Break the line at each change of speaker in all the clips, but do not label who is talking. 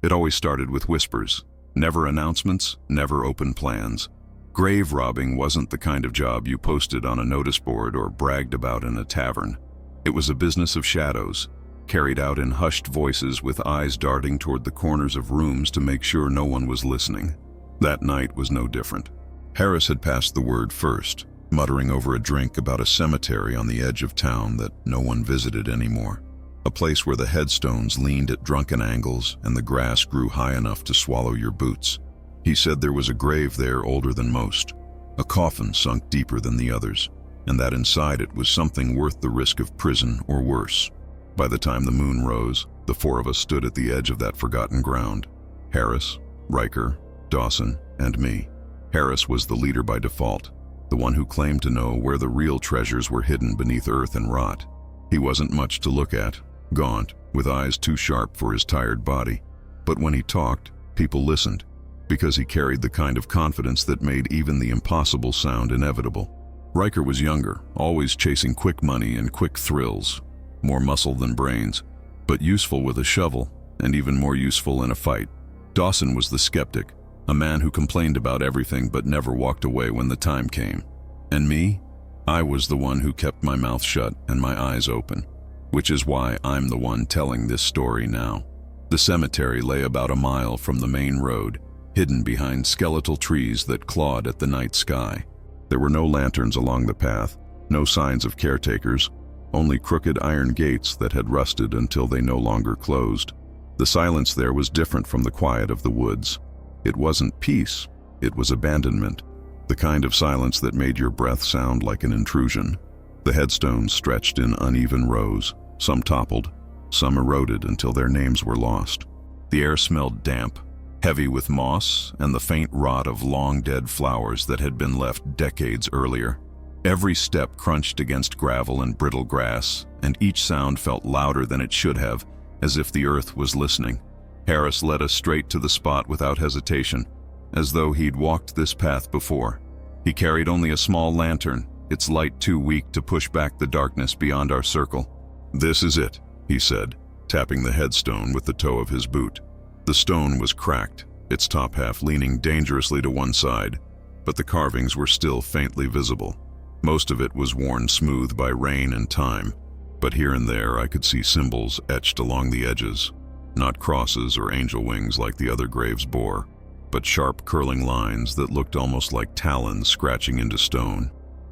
It always started with whispers. Never announcements, never open plans. Grave robbing wasn't the kind of job you posted on a notice board or bragged about in a tavern. It was a business of shadows, carried out in hushed voices with eyes darting toward the corners of rooms to make sure no one was listening. That night was no different. Harris had passed the word first, muttering over a drink about a cemetery on the edge of town that no one visited anymore. A place where the headstones leaned at drunken angles and the grass grew high enough to swallow your boots. He said there was a grave there older than most, a coffin sunk deeper than the others, and that inside it was something worth the risk of prison or worse. By the time the moon rose, the four of us stood at the edge of that forgotten ground. Harris, Riker, Dawson, and me. Harris was the leader by default, the one who claimed to know where the real treasures were hidden beneath earth and rot. He wasn't much to look at, gaunt, with eyes too sharp for his tired body. But when he talked, people listened, because he carried the kind of confidence that made even the impossible sound inevitable. Riker was younger, always chasing quick money and quick thrills, more muscle than brains, but useful with a shovel, and even more useful in a fight. Dawson was the skeptic, a man who complained about everything but never walked away when the time came. And me? I was the one who kept my mouth shut and my eyes open, which is why I'm the one telling this story now. The cemetery lay about a mile from the main road, hidden behind skeletal trees that clawed at the night sky. There were no lanterns along the path, no signs of caretakers, only crooked iron gates that had rusted until they no longer closed. The silence there was different from the quiet of the woods. It wasn't peace, it was abandonment, the kind of silence that made your breath sound like an intrusion. The headstones stretched in uneven rows, some toppled, some eroded until their names were lost. The air smelled damp, heavy with moss and the faint rot of long-dead flowers that had been left decades earlier. Every step crunched against gravel and brittle grass, and each sound felt louder than it should have, as if the earth was listening. Harris led us straight to the spot without hesitation, as though he'd walked this path before. He carried only a small lantern, its light too weak to push back the darkness beyond our circle. "This is it," he said, tapping the headstone with the toe of his boot. The stone was cracked, its top half leaning dangerously to one side, but the carvings were still faintly visible. Most of it was worn smooth by rain and time, but here and there I could see symbols etched along the edges, not crosses or angel wings like the other graves bore, but sharp curling lines that looked almost like talons scratching into stone.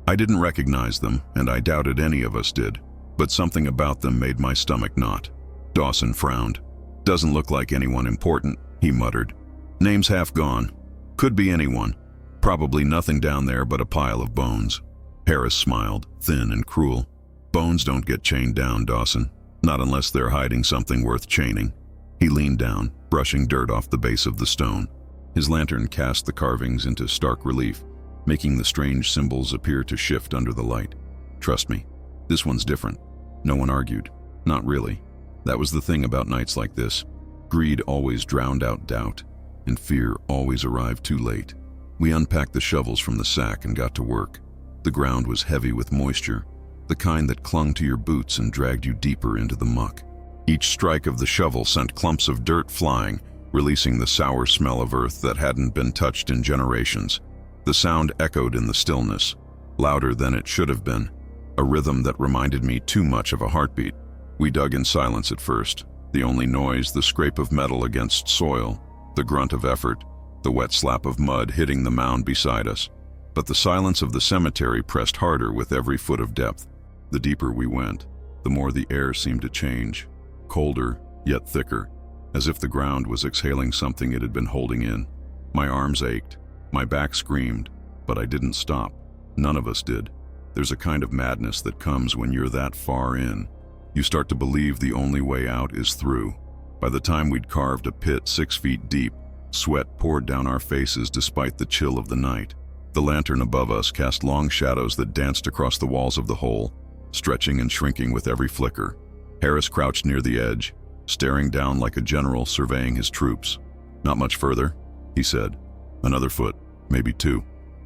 I didn't recognize them, and I doubted any of us did, but something about them made my stomach knot. Dawson frowned. "Doesn't look like anyone important," he muttered. "Name's half gone. Could be anyone. Probably nothing down there but a pile of bones." Harris smiled, thin and cruel. "Bones don't get chained down, Dawson. Not unless they're hiding something worth chaining." He leaned down, brushing dirt off the base of the stone. His lantern cast the carvings into stark relief, making the strange symbols appear to shift under the light. "Trust me, this one's different." No one argued. Not really. That was the thing about nights like this. Greed always drowned out doubt, and fear always arrived too late. We unpacked the shovels from the sack and got to work. The ground was heavy with moisture, the kind that clung to your boots and dragged you deeper into the muck. Each strike of the shovel sent clumps of dirt flying, releasing the sour smell of earth that hadn't been touched in generations. The sound echoed in the stillness, louder than it should have been, a rhythm that reminded me too much of a heartbeat. We dug in silence at first, the only noise the scrape of metal against soil, the grunt of effort, the wet slap of mud hitting the mound beside us. But the silence of the cemetery pressed harder with every foot of depth. The deeper we went, the more the air seemed to change, colder, yet thicker, as if the ground was exhaling something it had been holding in. My arms ached, my back screamed, but I didn't stop. None of us did. There's a kind of madness that comes when you're that far in. You start to believe the only way out is through. By the time we'd carved a pit 6 feet deep, sweat poured down our faces despite the chill of the night. The lantern above us cast long shadows that danced across the walls of the hole, stretching and shrinking with every flicker. Harris crouched near the edge, staring down like a general surveying his troops. "Not much further," he said. "Another foot, maybe 2,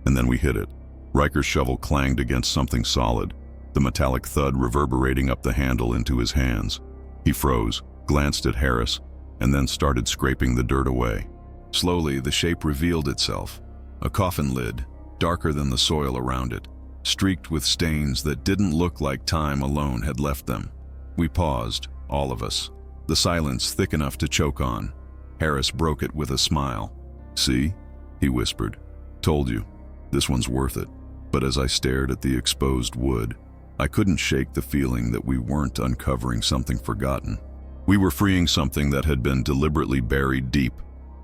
and then we hit it." Riker's shovel clanged against something solid, the metallic thud reverberating up the handle into his hands. He froze, glanced at Harris, and then started scraping the dirt away. Slowly, the shape revealed itself. A coffin lid, darker than the soil around it, streaked with stains that didn't look like time alone had left them. We paused, all of us, the silence thick enough to choke on. Harris broke it with a smile. "See?" he whispered. "Told you. This one's worth it." But as I stared at the exposed wood, I couldn't shake the feeling that we weren't uncovering something forgotten. We were freeing something that had been deliberately buried deep,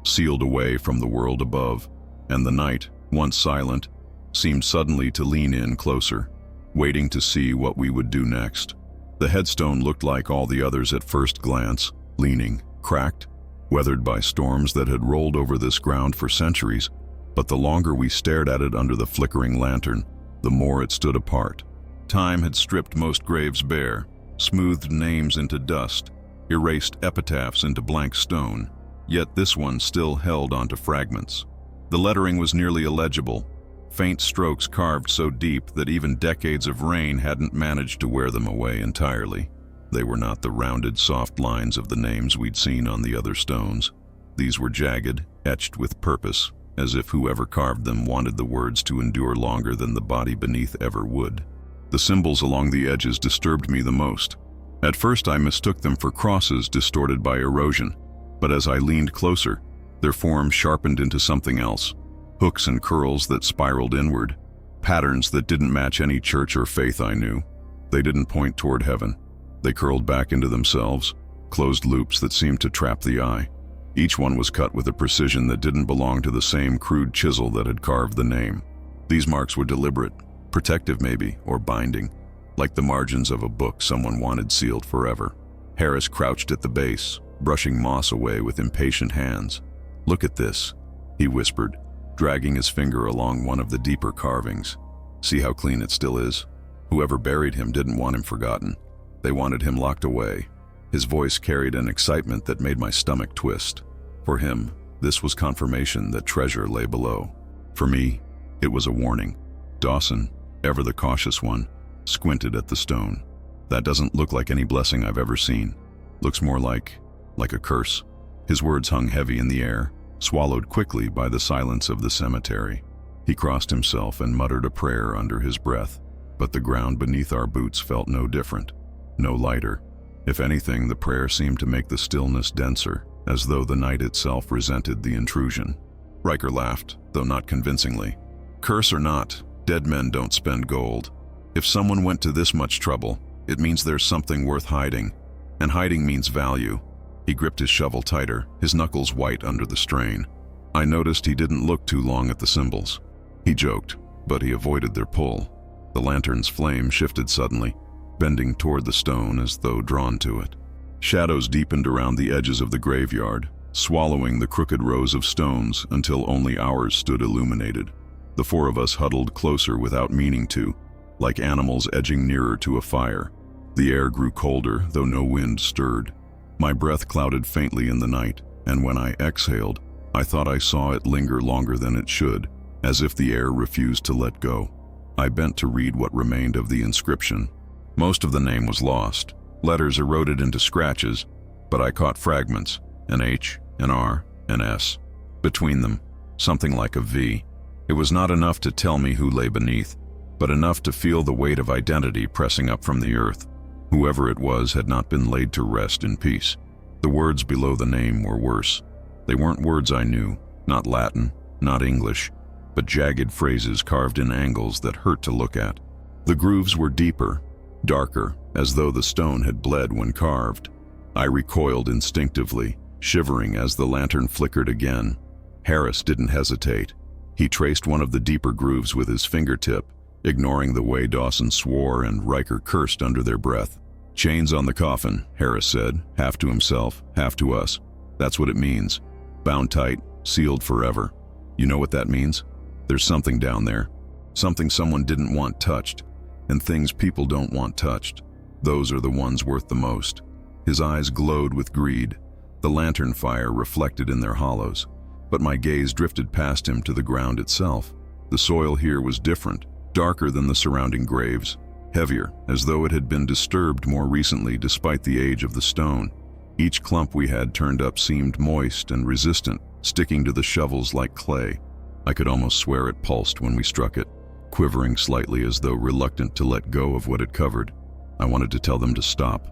sealed away from the world above, and the night, once silent, seemed suddenly to lean in closer, waiting to see what we would do next. The headstone looked like all the others at first glance, leaning, cracked, weathered by storms that had rolled over this ground for centuries, but the longer we stared at it under the flickering lantern, the more it stood apart. Time had stripped most graves bare, smoothed names into dust, erased epitaphs into blank stone, yet this one still held onto fragments. The lettering was nearly illegible, faint strokes carved so deep that even decades of rain hadn't managed to wear them away entirely. They were not the rounded, soft lines of the names we'd seen on the other stones. These were jagged, etched with purpose, as if whoever carved them wanted the words to endure longer than the body beneath ever would. The symbols along the edges disturbed me the most. At first I mistook them for crosses distorted by erosion, but as I leaned closer, their form sharpened into something else. Hooks and curls that spiraled inward, patterns that didn't match any church or faith I knew. They didn't point toward heaven. They curled back into themselves, closed loops that seemed to trap the eye. Each one was cut with a precision that didn't belong to the same crude chisel that had carved the name. These marks were deliberate, protective maybe, or binding, like the margins of a book someone wanted sealed forever. Harris crouched at the base, brushing moss away with impatient hands. "Look at this," he whispered, dragging his finger along one of the deeper carvings. "See how clean it still is? Whoever buried him didn't want him forgotten. They wanted him locked away." His voice carried an excitement that made my stomach twist. For him, this was confirmation that treasure lay below. For me, it was a warning. Dawson, ever the cautious one, squinted at the stone. "That doesn't look like any blessing I've ever seen. Looks more like a curse." His words hung heavy in the air, swallowed quickly by the silence of the cemetery. He crossed himself and muttered a prayer under his breath, but the ground beneath our boots felt no different, no lighter. If anything, the prayer seemed to make the stillness denser, as though the night itself resented the intrusion. Riker laughed, though not convincingly. "Curse or not, dead men don't spend gold. If someone went to this much trouble, it means there's something worth hiding, and hiding means value." He gripped his shovel tighter, his knuckles white under the strain. I noticed he didn't look too long at the symbols. He joked, but he avoided their pull. The lantern's flame shifted suddenly, bending toward the stone as though drawn to it. Shadows deepened around the edges of the graveyard, swallowing the crooked rows of stones until only ours stood illuminated. The four of us huddled closer without meaning to, like animals edging nearer to a fire. The air grew colder, though no wind stirred. My breath clouded faintly in the night, and when I exhaled, I thought I saw it linger longer than it should, as if the air refused to let go. I bent to read what remained of the inscription. Most of the name was lost, letters eroded into scratches, but I caught fragments, an H, an R, an S. Between them, something like a V. It was not enough to tell me who lay beneath, but enough to feel the weight of identity pressing up from the earth. Whoever it was had not been laid to rest in peace. The words below the name were worse. They weren't words I knew, not Latin, not English, but jagged phrases carved in angles that hurt to look at. The grooves were deeper, darker, as though the stone had bled when carved. I recoiled instinctively, shivering as the lantern flickered again. Harris didn't hesitate. He traced one of the deeper grooves with his fingertip, ignoring the way Dawson swore and Riker cursed under their breath. "Chains on the coffin," Harris said, half to himself, half to us. "That's what it means. Bound tight, sealed forever. You know what that means? There's something down there. Something someone didn't want touched. And things people don't want touched. Those are the ones worth the most." His eyes glowed with greed, the lantern fire reflected in their hollows. But my gaze drifted past him to the ground itself. The soil here was different, darker than the surrounding graves, heavier, as though it had been disturbed more recently despite the age of the stone. Each clump we had turned up seemed moist and resistant, sticking to the shovels like clay. I could almost swear it pulsed when we struck it, quivering slightly as though reluctant to let go of what it covered. I wanted to tell them to stop.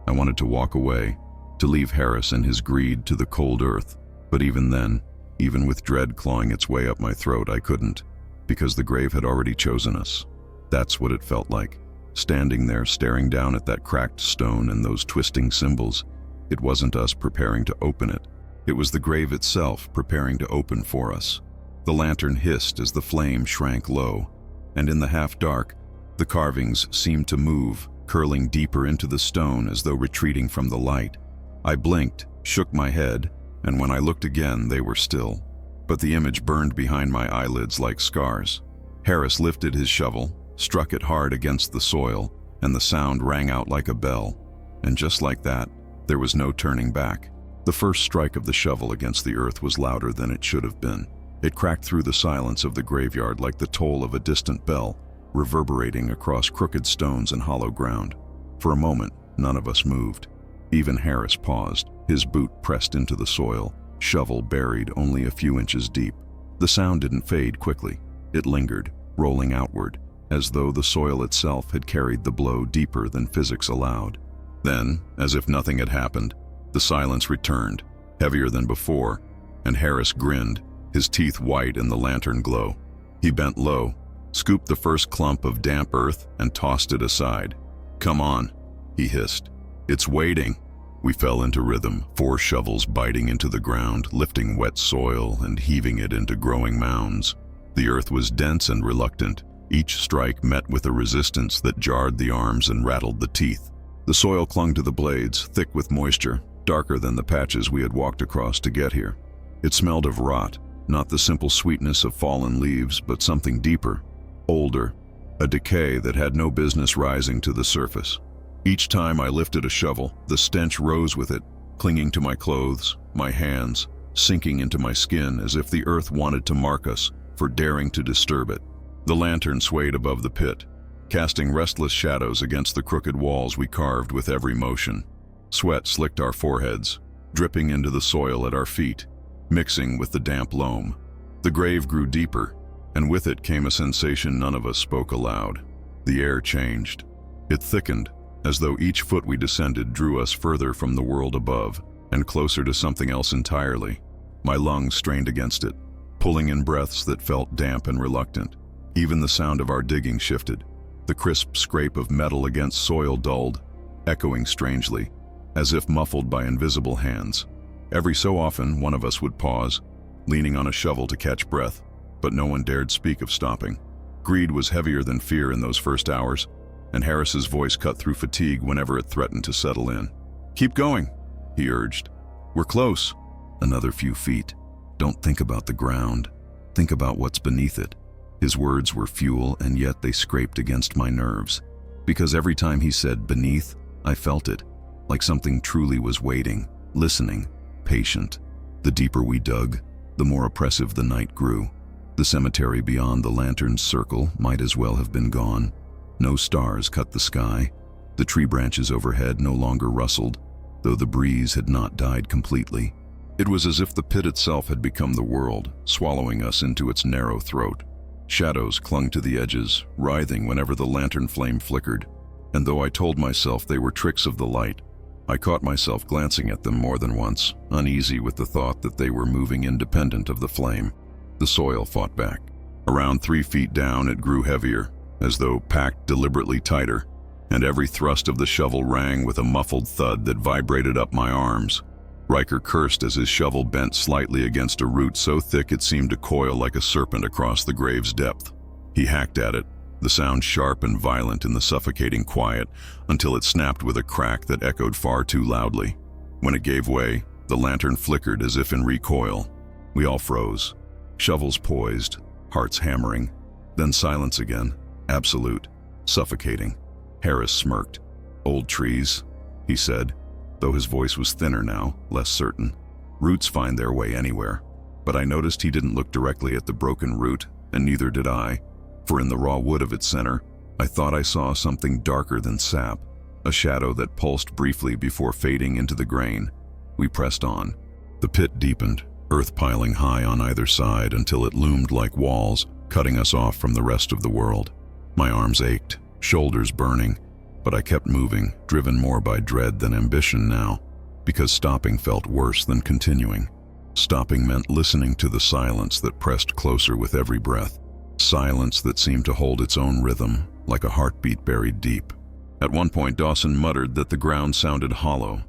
I wanted to walk away, to leave Harris and his greed to the cold earth. But even then, even with dread clawing its way up my throat, I couldn't, because the grave had already chosen us. That's what it felt like, standing there staring down at that cracked stone and those twisting symbols. It wasn't us preparing to open it. It was the grave itself preparing to open for us. The lantern hissed as the flame shrank low, and in the half-dark, the carvings seemed to move, curling deeper into the stone as though retreating from the light. I blinked, shook my head, and when I looked again, they were still. But the image burned behind my eyelids like scars. Harris lifted his shovel, struck it hard against the soil, and the sound rang out like a bell. And just like that, there was no turning back. The first strike of the shovel against the earth was louder than it should have been. It cracked through the silence of the graveyard like the toll of a distant bell, reverberating across crooked stones and hollow ground. For a moment, none of us moved. Even Harris paused, his boot pressed into the soil, shovel buried only a few inches deep. The sound didn't fade quickly. It lingered, rolling outward, as though the soil itself had carried the blow deeper than physics allowed. Then, as if nothing had happened, the silence returned, heavier than before, and Harris grinned, his teeth white in the lantern glow. He bent low, scooped the first clump of damp earth, and tossed it aside. "Come on," he hissed. "It's waiting." We fell into rhythm, 4 shovels biting into the ground, lifting wet soil and heaving it into growing mounds. The earth was dense and reluctant, each strike met with a resistance that jarred the arms and rattled the teeth. The soil clung to the blades, thick with moisture, darker than the patches we had walked across to get here. It smelled of rot, not the simple sweetness of fallen leaves, but something deeper, older, a decay that had no business rising to the surface. Each time I lifted a shovel, the stench rose with it, clinging to my clothes, my hands, sinking into my skin as if the earth wanted to mark us for daring to disturb it. The lantern swayed above the pit, casting restless shadows against the crooked walls we carved with every motion. Sweat slicked our foreheads, dripping into the soil at our feet, mixing with the damp loam. The grave grew deeper, and with it came a sensation none of us spoke aloud. The air changed. It thickened, as though each foot we descended drew us further from the world above, and closer to something else entirely. My lungs strained against it, pulling in breaths that felt damp and reluctant. Even the sound of our digging shifted. The crisp scrape of metal against soil dulled, echoing strangely, as if muffled by invisible hands. Every so often, one of us would pause, leaning on a shovel to catch breath, but no one dared speak of stopping. Greed was heavier than fear in those first hours, and Harris's voice cut through fatigue whenever it threatened to settle in. "Keep going," he urged. "We're close." "Another few feet. Don't think about the ground. Think about what's beneath it." His words were fuel, and yet they scraped against my nerves. Because every time he said beneath, I felt it, like something truly was waiting, listening, patient. The deeper we dug, the more oppressive the night grew. The cemetery beyond the lantern's circle might as well have been gone. No stars cut the sky. The tree branches overhead no longer rustled, though the breeze had not died completely. It was as if the pit itself had become the world, swallowing us into its narrow throat. Shadows clung to the edges, writhing whenever the lantern flame flickered, and though I told myself they were tricks of the light, I caught myself glancing at them more than once, uneasy with the thought that they were moving independent of the flame. The soil fought back. Around 3 feet down, it grew heavier, as though packed deliberately tighter, and every thrust of the shovel rang with a muffled thud that vibrated up my arms. Riker cursed as his shovel bent slightly against a root so thick it seemed to coil like a serpent across the grave's depth. He hacked at it, the sound sharp and violent in the suffocating quiet, until it snapped with a crack that echoed far too loudly. When it gave way, the lantern flickered as if in recoil. We all froze, shovels poised, hearts hammering. Then silence again, absolute, suffocating. Harris smirked. "Old trees," he said, though his voice was thinner now, less certain. "Roots find their way anywhere." But I noticed he didn't look directly at the broken root, and neither did I. For in the raw wood of its center, I thought I saw something darker than sap, a shadow that pulsed briefly before fading into the grain. We pressed on. The pit deepened, earth piling high on either side until it loomed like walls, cutting us off from the rest of the world. My arms ached, shoulders burning, but I kept moving, driven more by dread than ambition now, because stopping felt worse than continuing. Stopping meant listening to the silence that pressed closer with every breath, silence that seemed to hold its own rhythm, like a heartbeat buried deep. At one point, Dawson muttered that the ground sounded hollow,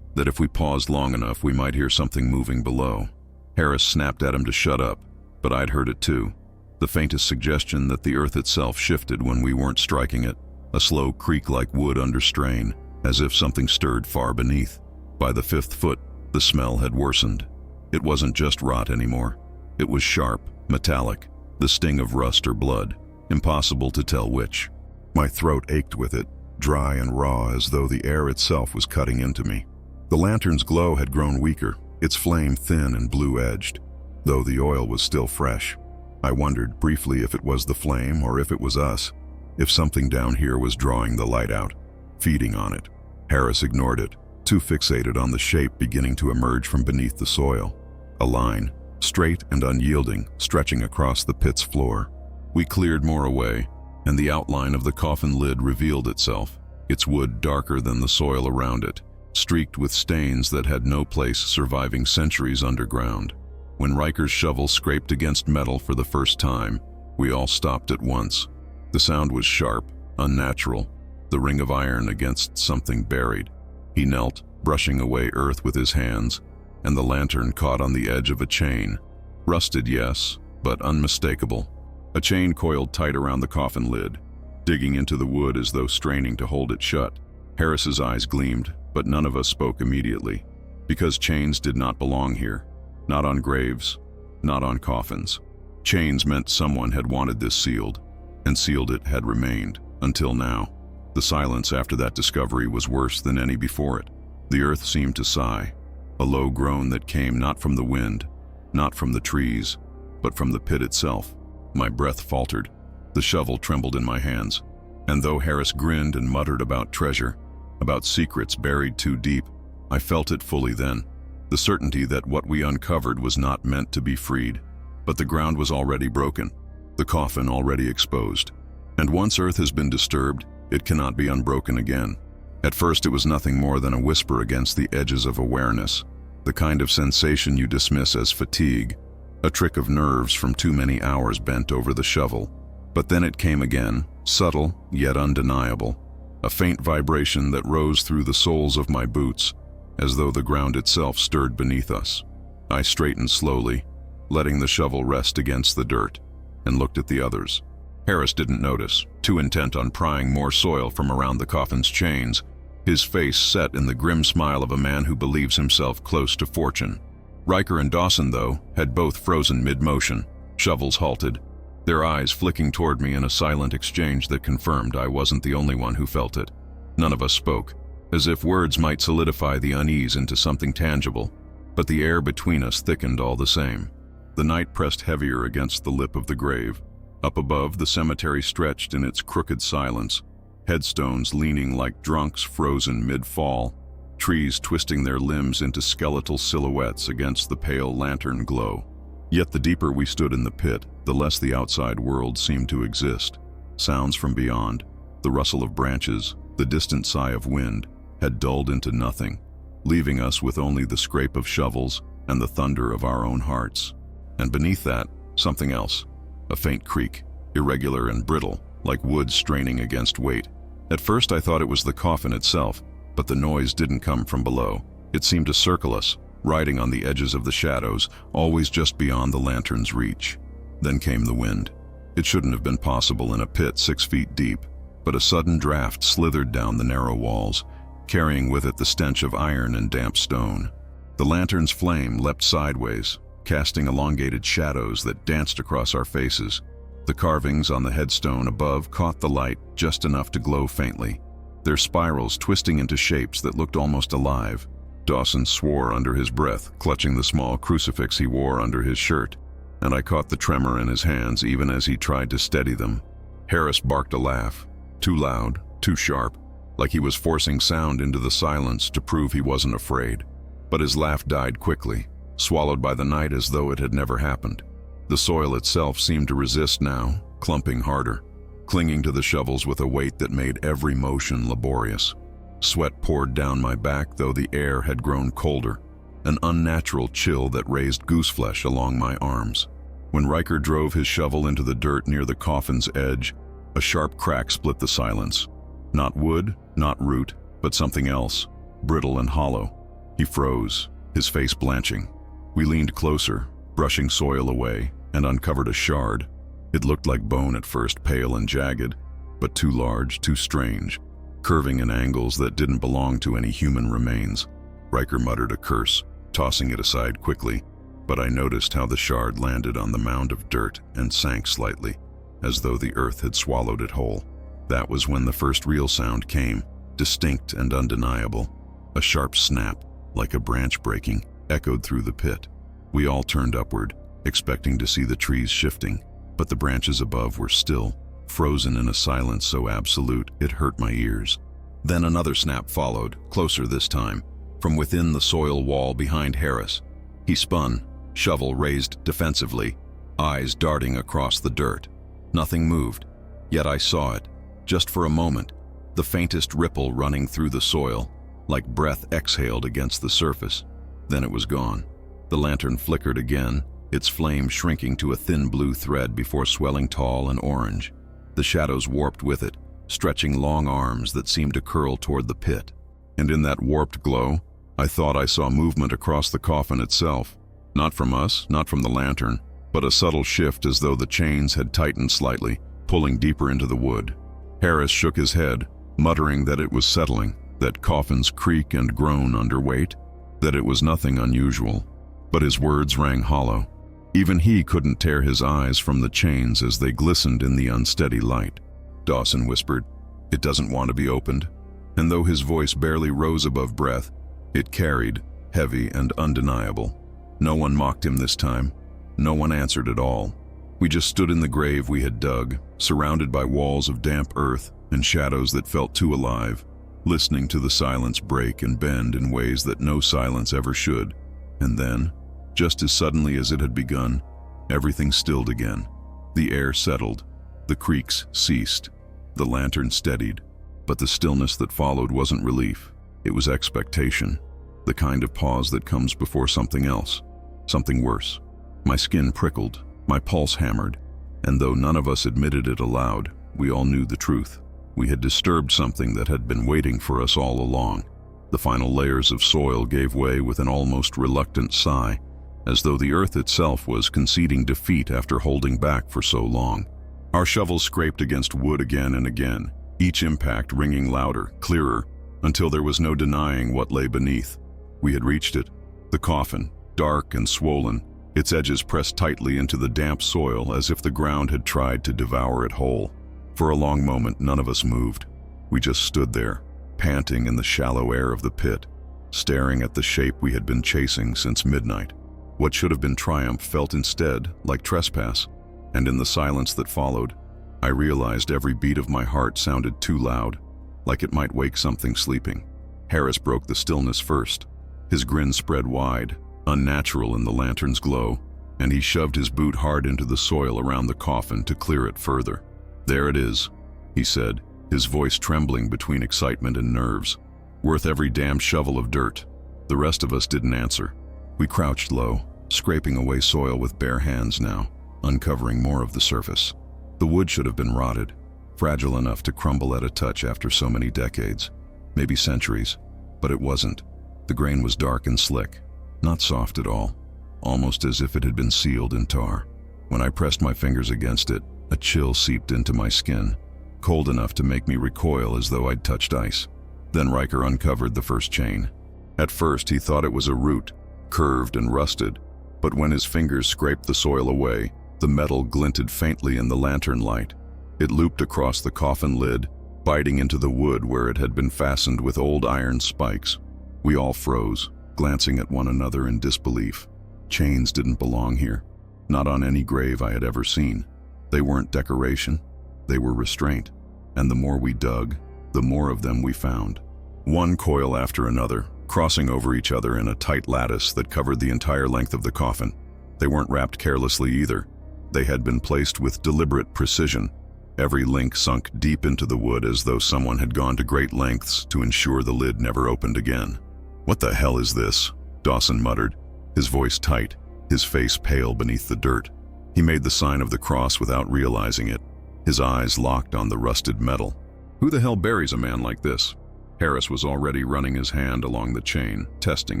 that if we paused long enough, we might hear something moving below. Harris snapped at him to shut up, but I'd heard it too. The faintest suggestion that the earth itself shifted when we weren't striking it, a slow creak like wood under strain, as if something stirred far beneath. By the fifth foot, the smell had worsened. It wasn't just rot anymore. It was sharp, metallic, the sting of rust or blood, impossible to tell which. My throat ached with it, dry and raw as though the air itself was cutting into me. The lantern's glow had grown weaker, its flame thin and blue-edged, though the oil was still fresh. I wondered briefly if it was the flame or if it was us, if something down here was drawing the light out, feeding on it. Harris ignored it, too fixated on the shape beginning to emerge from beneath the soil. A line, straight and unyielding, stretching across the pit's floor. We cleared more away, and the outline of the coffin lid revealed itself, its wood darker than the soil around it, streaked with stains that had no place surviving centuries underground. When Riker's shovel scraped against metal for the first time, we all stopped at once. The sound was sharp, unnatural, the ring of iron against something buried. He knelt, brushing away earth with his hands, and the lantern caught on the edge of a chain. Rusted, yes, but unmistakable. A chain coiled tight around the coffin lid, digging into the wood as though straining to hold it shut. Harris's eyes gleamed, but none of us spoke immediately, because chains did not belong here. Not on graves, not on coffins. Chains meant someone had wanted this sealed, and sealed it had remained, until now. The silence after that discovery was worse than any before it. The earth seemed to sigh, a low groan that came not from the wind, not from the trees, but from the pit itself. My breath faltered. The shovel trembled in my hands, and though Harris grinned and muttered about treasure, about secrets buried too deep, I felt it fully then. The certainty that what we uncovered was not meant to be freed, but the ground was already broken, the coffin already exposed. And once earth has been disturbed, it cannot be unbroken again. At first it was nothing more than a whisper against the edges of awareness, the kind of sensation you dismiss as fatigue, a trick of nerves from too many hours bent over the shovel. But then it came again, subtle yet undeniable, a faint vibration that rose through the soles of my boots, as though the ground itself stirred beneath us. I straightened slowly, letting the shovel rest against the dirt, and looked at the others. Harris didn't notice, too intent on prying more soil from around the coffin's chains, his face set in the grim smile of a man who believes himself close to fortune. Riker and Dawson, though, had both frozen mid-motion, shovels halted, their eyes flicking toward me in a silent exchange that confirmed I wasn't the only one who felt it. None of us spoke, as if words might solidify the unease into something tangible, but the air between us thickened all the same. The night pressed heavier against the lip of the grave. Up above, the cemetery stretched in its crooked silence, headstones leaning like drunks frozen mid-fall, trees twisting their limbs into skeletal silhouettes against the pale lantern glow. Yet the deeper we stood in the pit, the less the outside world seemed to exist. Sounds from beyond, the rustle of branches, the distant sigh of wind, had dulled into nothing, leaving us with only the scrape of shovels and the thunder of our own hearts. And beneath that, something else, a faint creak, irregular and brittle, like wood straining against weight. At first I thought it was the coffin itself, but the noise didn't come from below. It seemed to circle us, riding on the edges of the shadows, always just beyond the lantern's reach. Then came the wind. It shouldn't have been possible in a pit 6 feet deep, but a sudden draft slithered down the narrow walls, carrying with it the stench of iron and damp stone. The lantern's flame leapt sideways, casting elongated shadows that danced across our faces. The carvings on the headstone above caught the light just enough to glow faintly, their spirals twisting into shapes that looked almost alive. Dawson swore under his breath, clutching the small crucifix he wore under his shirt, and I caught the tremor in his hands even as he tried to steady them. Harris barked a laugh, too loud, too sharp, like he was forcing sound into the silence to prove he wasn't afraid. But his laugh died quickly, swallowed by the night as though it had never happened. The soil itself seemed to resist now, clumping harder, clinging to the shovels with a weight that made every motion laborious. Sweat poured down my back, though the air had grown colder, an unnatural chill that raised gooseflesh along my arms. When Riker drove his shovel into the dirt near the coffin's edge, a sharp crack split the silence. Not wood, not root, but something else, brittle and hollow. He froze, his face blanching. We leaned closer, brushing soil away, and uncovered a shard. It looked like bone at first, pale and jagged, but too large, too strange, curving in angles that didn't belong to any human remains. Riker muttered a curse, tossing it aside quickly, but I noticed how the shard landed on the mound of dirt and sank slightly, as though the earth had swallowed it whole. That was when the first real sound came, distinct and undeniable. A sharp snap, like a branch breaking, echoed through the pit. We all turned upward, expecting to see the trees shifting, but the branches above were still, frozen in a silence so absolute it hurt my ears. Then another snap followed, closer this time, from within the soil wall behind Harris. He spun, shovel raised defensively, eyes darting across the dirt. Nothing moved, yet I saw it, just for a moment, the faintest ripple running through the soil, like breath exhaled against the surface. Then it was gone. The lantern flickered again, its flame shrinking to a thin blue thread before swelling tall and orange. The shadows warped with it, stretching long arms that seemed to curl toward the pit. And in that warped glow, I thought I saw movement across the coffin itself. Not from us, not from the lantern, but a subtle shift as though the chains had tightened slightly, pulling deeper into the wood. Harris shook his head, muttering that it was settling, that coffins creak and groan under weight, that it was nothing unusual. But his words rang hollow. Even he couldn't tear his eyes from the chains as they glistened in the unsteady light. Dawson whispered, "It doesn't want to be opened." And though his voice barely rose above breath, it carried, heavy and undeniable. No one mocked him this time. No one answered at all. We just stood in the grave we had dug, surrounded by walls of damp earth and shadows that felt too alive, listening to the silence break and bend in ways that no silence ever should. And then, just as suddenly as it had begun, everything stilled again. The air settled, the creaks ceased, the lantern steadied, but the stillness that followed wasn't relief, it was expectation, the kind of pause that comes before something else, something worse. My skin prickled, my pulse hammered, and though none of us admitted it aloud, we all knew the truth. We had disturbed something that had been waiting for us all along. The final layers of soil gave way with an almost reluctant sigh, as though the earth itself was conceding defeat after holding back for so long. Our shovels scraped against wood again and again, each impact ringing louder, clearer, until there was no denying what lay beneath. We had reached it, the coffin, dark and swollen, its edges pressed tightly into the damp soil as if the ground had tried to devour it whole. For a long moment, none of us moved. We just stood there, panting in the shallow air of the pit, staring at the shape we had been chasing since midnight. What should have been triumph felt instead like trespass, and in the silence that followed, I realized every beat of my heart sounded too loud, like it might wake something sleeping. Harris broke the stillness first. His grin spread wide, unnatural in the lantern's glow, and he shoved his boot hard into the soil around the coffin to clear it further. "There it is," he said, his voice trembling between excitement and nerves. "Worth every damn shovel of dirt." The rest of us didn't answer. We crouched low, scraping away soil with bare hands now, uncovering more of the surface. The wood should have been rotted, fragile enough to crumble at a touch after so many decades, maybe centuries, but it wasn't. The grain was dark and slick, not soft at all, almost as if it had been sealed in tar. When I pressed my fingers against it, a chill seeped into my skin, cold enough to make me recoil as though I'd touched ice. Then Riker uncovered the first chain. At first he thought it was a root, curved and rusted, but when his fingers scraped the soil away, the metal glinted faintly in the lantern light. It looped across the coffin lid, biting into the wood where it had been fastened with old iron spikes. We all froze, glancing at one another in disbelief. Chains didn't belong here, not on any grave I had ever seen. They weren't decoration, they were restraint. And the more we dug, the more of them we found. One coil after another, crossing over each other in a tight lattice that covered the entire length of the coffin. They weren't wrapped carelessly either. They had been placed with deliberate precision. Every link sunk deep into the wood as though someone had gone to great lengths to ensure the lid never opened again. "What the hell is this?" Dawson muttered, his voice tight, his face pale beneath the dirt. He made the sign of the cross without realizing it, his eyes locked on the rusted metal. "Who the hell buries a man like this?" Harris was already running his hand along the chain, testing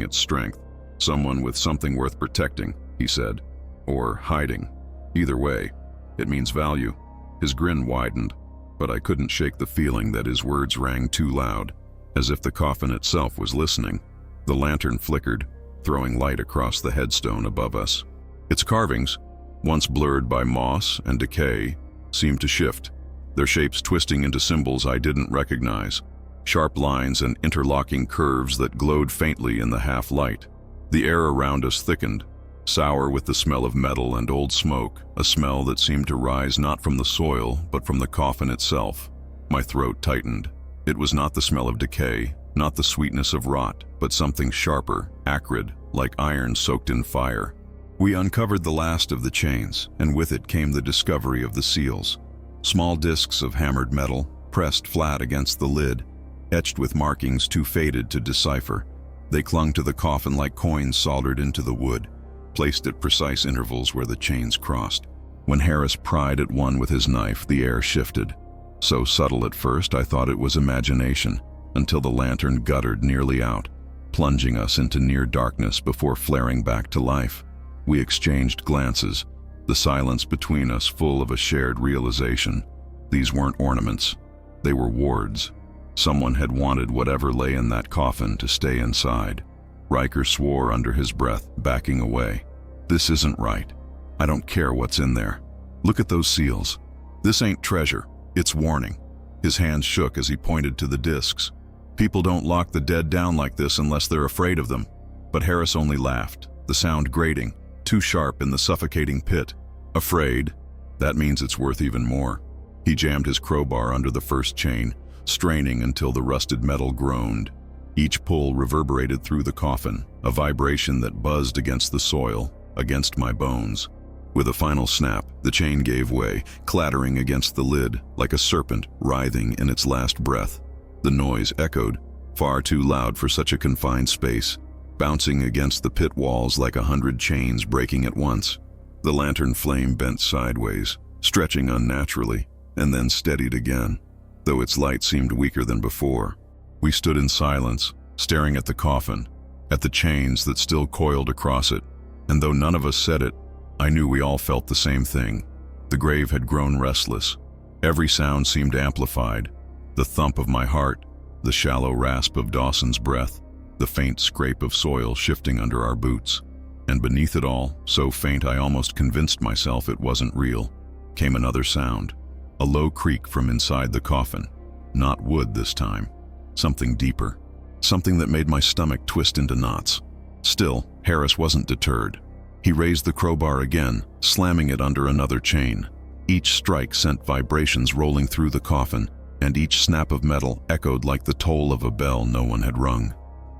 its strength. "Someone with something worth protecting," he said. "Or hiding. Either way, it means value." His grin widened, but I couldn't shake the feeling that his words rang too loud, as if the coffin itself was listening. The lantern flickered, throwing light across the headstone above us. Its carvings, once blurred by moss and decay, seemed to shift, their shapes twisting into symbols I didn't recognize, sharp lines and interlocking curves that glowed faintly in the half-light. The air around us thickened, sour with the smell of metal and old smoke, a smell that seemed to rise not from the soil, but from the coffin itself. My throat tightened. It was not the smell of decay, not the sweetness of rot, but something sharper, acrid, like iron soaked in fire. We uncovered the last of the chains, and with it came the discovery of the seals. Small discs of hammered metal, pressed flat against the lid, etched with markings too faded to decipher. They clung to the coffin like coins soldered into the wood, placed at precise intervals where the chains crossed. When Harris pried at one with his knife, the air shifted. So subtle at first I thought it was imagination, until the lantern guttered nearly out, plunging us into near darkness before flaring back to life. We exchanged glances, the silence between us full of a shared realization. These weren't ornaments. They were wards. Someone had wanted whatever lay in that coffin to stay inside. Riker swore under his breath, backing away. "This isn't right. I don't care what's in there. Look at those seals. This ain't treasure, it's warning." His hands shook as he pointed to the discs. "People don't lock the dead down like this unless they're afraid of them." But Harris only laughed, the sound grating, too sharp in the suffocating pit. "Afraid? That means it's worth even more." He jammed his crowbar under the first chain, straining until the rusted metal groaned. Each pull reverberated through the coffin, a vibration that buzzed against the soil, against my bones. With a final snap, the chain gave way, clattering against the lid like a serpent writhing in its last breath. The noise echoed, far too loud for such a confined space, bouncing against the pit walls like 100 chains breaking at once. The lantern flame bent sideways, stretching unnaturally, and then steadied again, though its light seemed weaker than before. We stood in silence, staring at the coffin, at the chains that still coiled across it, and though none of us said it, I knew we all felt the same thing. The grave had grown restless. Every sound seemed amplified. The thump of my heart, the shallow rasp of Dawson's breath, the faint scrape of soil shifting under our boots. And beneath it all, so faint I almost convinced myself it wasn't real, came another sound. A low creak from inside the coffin. Not wood this time. Something deeper. Something that made my stomach twist into knots. Still, Harris wasn't deterred. He raised the crowbar again, slamming it under another chain. Each strike sent vibrations rolling through the coffin, and each snap of metal echoed like the toll of a bell no one had rung.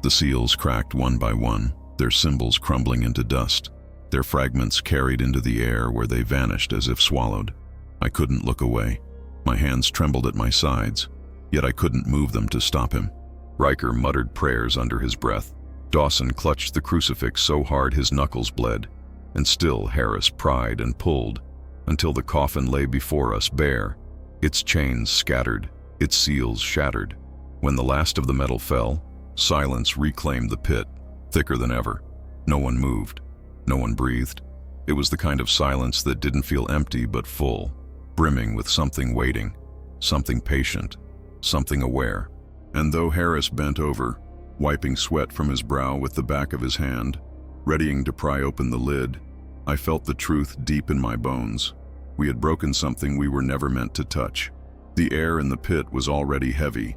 The seals cracked one by one, their symbols crumbling into dust, their fragments carried into the air where they vanished as if swallowed. I couldn't look away. My hands trembled at my sides, yet I couldn't move them to stop him. Riker muttered prayers under his breath. Dawson clutched the crucifix so hard his knuckles bled, and still Harris pried and pulled, until the coffin lay before us bare, its chains scattered, its seals shattered. When the last of the metal fell, silence reclaimed the pit, thicker than ever. No one moved. No one breathed. It was the kind of silence that didn't feel empty but full, brimming with something waiting, something patient, something aware. And though Harris bent over, wiping sweat from his brow with the back of his hand, readying to pry open the lid, I felt the truth deep in my bones. We had broken something we were never meant to touch. The air in the pit was already heavy,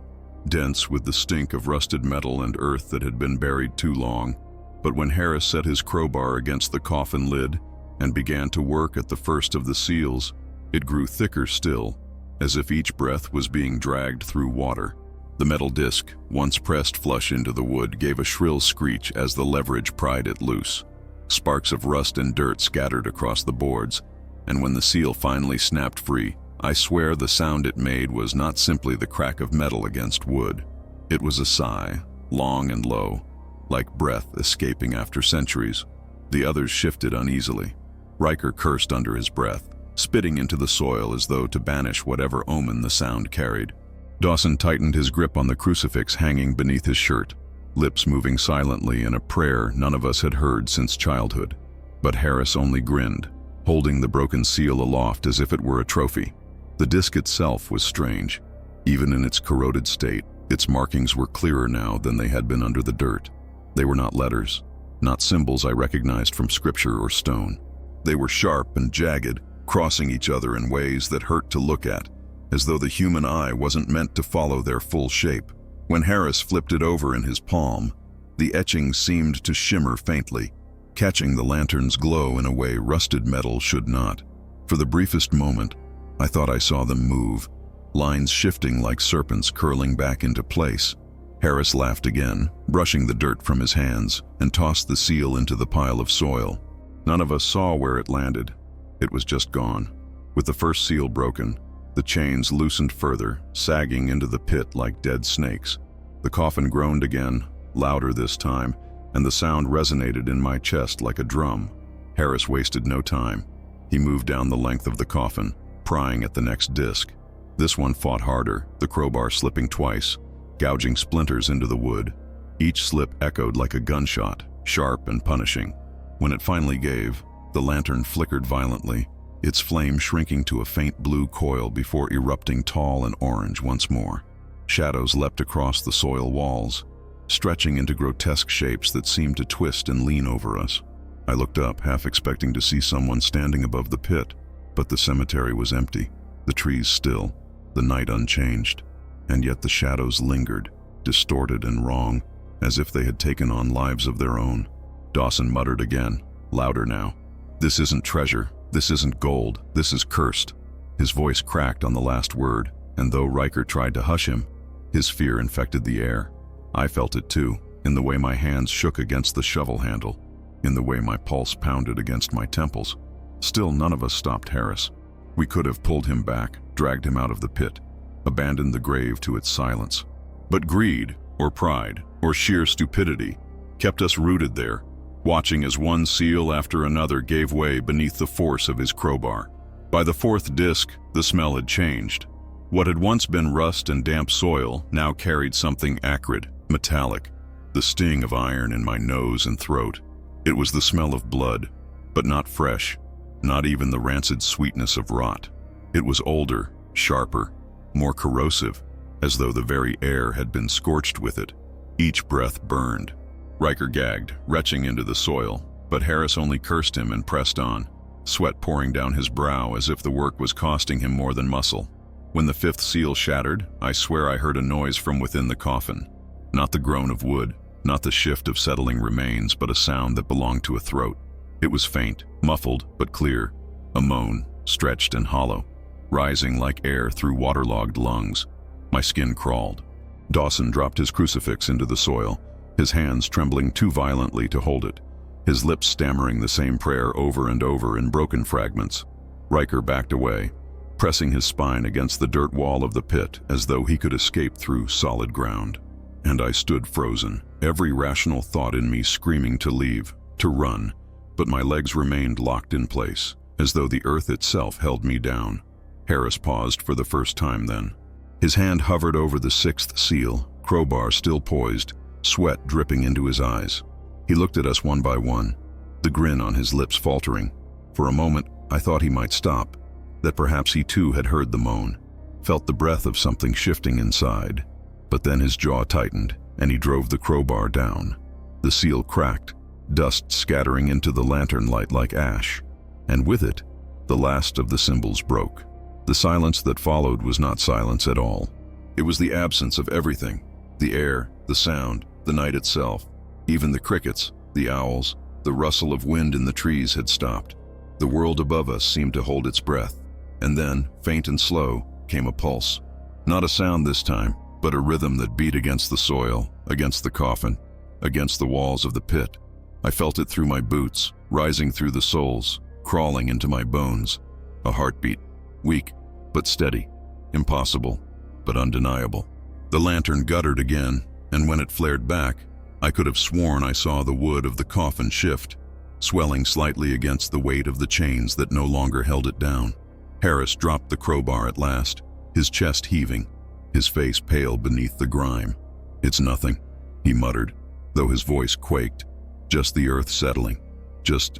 dense with the stink of rusted metal and earth that had been buried too long. But when Harris set his crowbar against the coffin lid and began to work at the first of the seals, it grew thicker still, as if each breath was being dragged through water. The metal disc, once pressed flush into the wood, gave a shrill screech as the leverage pried it loose. Sparks of rust and dirt scattered across the boards, and when the seal finally snapped free, I swear the sound it made was not simply the crack of metal against wood. It was a sigh, long and low, like breath escaping after centuries. The others shifted uneasily. Riker cursed under his breath, spitting into the soil as though to banish whatever omen the sound carried. Dawson tightened his grip on the crucifix hanging beneath his shirt, lips moving silently in a prayer none of us had heard since childhood. But Harris only grinned, holding the broken seal aloft as if it were a trophy. The disc itself was strange. Even in its corroded state, its markings were clearer now than they had been under the dirt. They were not letters, not symbols I recognized from scripture or stone. They were sharp and jagged, crossing each other in ways that hurt to look at, as though the human eye wasn't meant to follow their full shape. When Harris flipped it over in his palm, the etchings seemed to shimmer faintly, catching the lantern's glow in a way rusted metal should not. For the briefest moment, I thought I saw them move, lines shifting like serpents curling back into place. Harris laughed again, brushing the dirt from his hands, and tossed the seal into the pile of soil. None of us saw where it landed. It was just gone. With the first seal broken, the chains loosened further, sagging into the pit like dead snakes. The coffin groaned again, louder this time, and the sound resonated in my chest like a drum. Harris wasted no time. He moved down the length of the coffin, prying at the next disc. This one fought harder, the crowbar slipping twice, gouging splinters into the wood. Each slip echoed like a gunshot, sharp and punishing. When it finally gave, the lantern flickered violently, its flame shrinking to a faint blue coil before erupting tall and orange once more. Shadows leapt across the soil walls, stretching into grotesque shapes that seemed to twist and lean over us. I looked up, half expecting to see someone standing above the pit, but the cemetery was empty, the trees still, the night unchanged, and yet the shadows lingered, distorted and wrong, as if they had taken on lives of their own. Dawson muttered again, louder now. "This isn't treasure, this isn't gold, this is cursed." His voice cracked on the last word, and though Riker tried to hush him, his fear infected the air. I felt it too, in the way my hands shook against the shovel handle, in the way my pulse pounded against my temples. Still, none of us stopped Harris. We could have pulled him back, dragged him out of the pit, abandoned the grave to its silence. But greed, or pride, or sheer stupidity kept us rooted there, watching as one seal after another gave way beneath the force of his crowbar. By the fourth disc, the smell had changed. What had once been rust and damp soil now carried something acrid, metallic, the sting of iron in my nose and throat. It was the smell of blood, but not fresh, not even the rancid sweetness of rot. It was older, sharper, more corrosive, as though the very air had been scorched with it. Each breath burned. Riker gagged, retching into the soil, but Harris only cursed him and pressed on, sweat pouring down his brow as if the work was costing him more than muscle. When the fifth seal shattered, I swear I heard a noise from within the coffin. Not the groan of wood, not the shift of settling remains, but a sound that belonged to a throat. It was faint, muffled, but clear, a moan, stretched and hollow, rising like air through waterlogged lungs. My skin crawled. Dawson dropped his crucifix into the soil, his hands trembling too violently to hold it, his lips stammering the same prayer over and over in broken fragments. Riker backed away, pressing his spine against the dirt wall of the pit as though he could escape through solid ground. And I stood frozen, every rational thought in me screaming to leave, to run, but my legs remained locked in place, as though the earth itself held me down. Harris paused for the first time then. His hand hovered over the sixth seal, crowbar still poised, sweat dripping into his eyes. He looked at us one by one, the grin on his lips faltering. For a moment, I thought he might stop, that perhaps he too had heard the moan, felt the breath of something shifting inside. But then his jaw tightened, and he drove the crowbar down. The seal cracked, dust scattering into the lantern light like ash, and with it, the last of the symbols broke. The silence that followed was not silence at all. It was the absence of everything, the air, the sound, the night itself. Even the crickets, the owls, the rustle of wind in the trees had stopped. The world above us seemed to hold its breath, and then, faint and slow, came a pulse. Not a sound this time, but a rhythm that beat against the soil, against the coffin, against the walls of the pit. I felt it through my boots, rising through the soles, crawling into my bones. A heartbeat, weak but steady, impossible but undeniable. The lantern guttered again, and when it flared back, I could have sworn I saw the wood of the coffin shift, swelling slightly against the weight of the chains that no longer held it down. Harris dropped the crowbar at last, his chest heaving, his face pale beneath the grime. "It's nothing," he muttered, though his voice quaked. "Just the earth settling. Just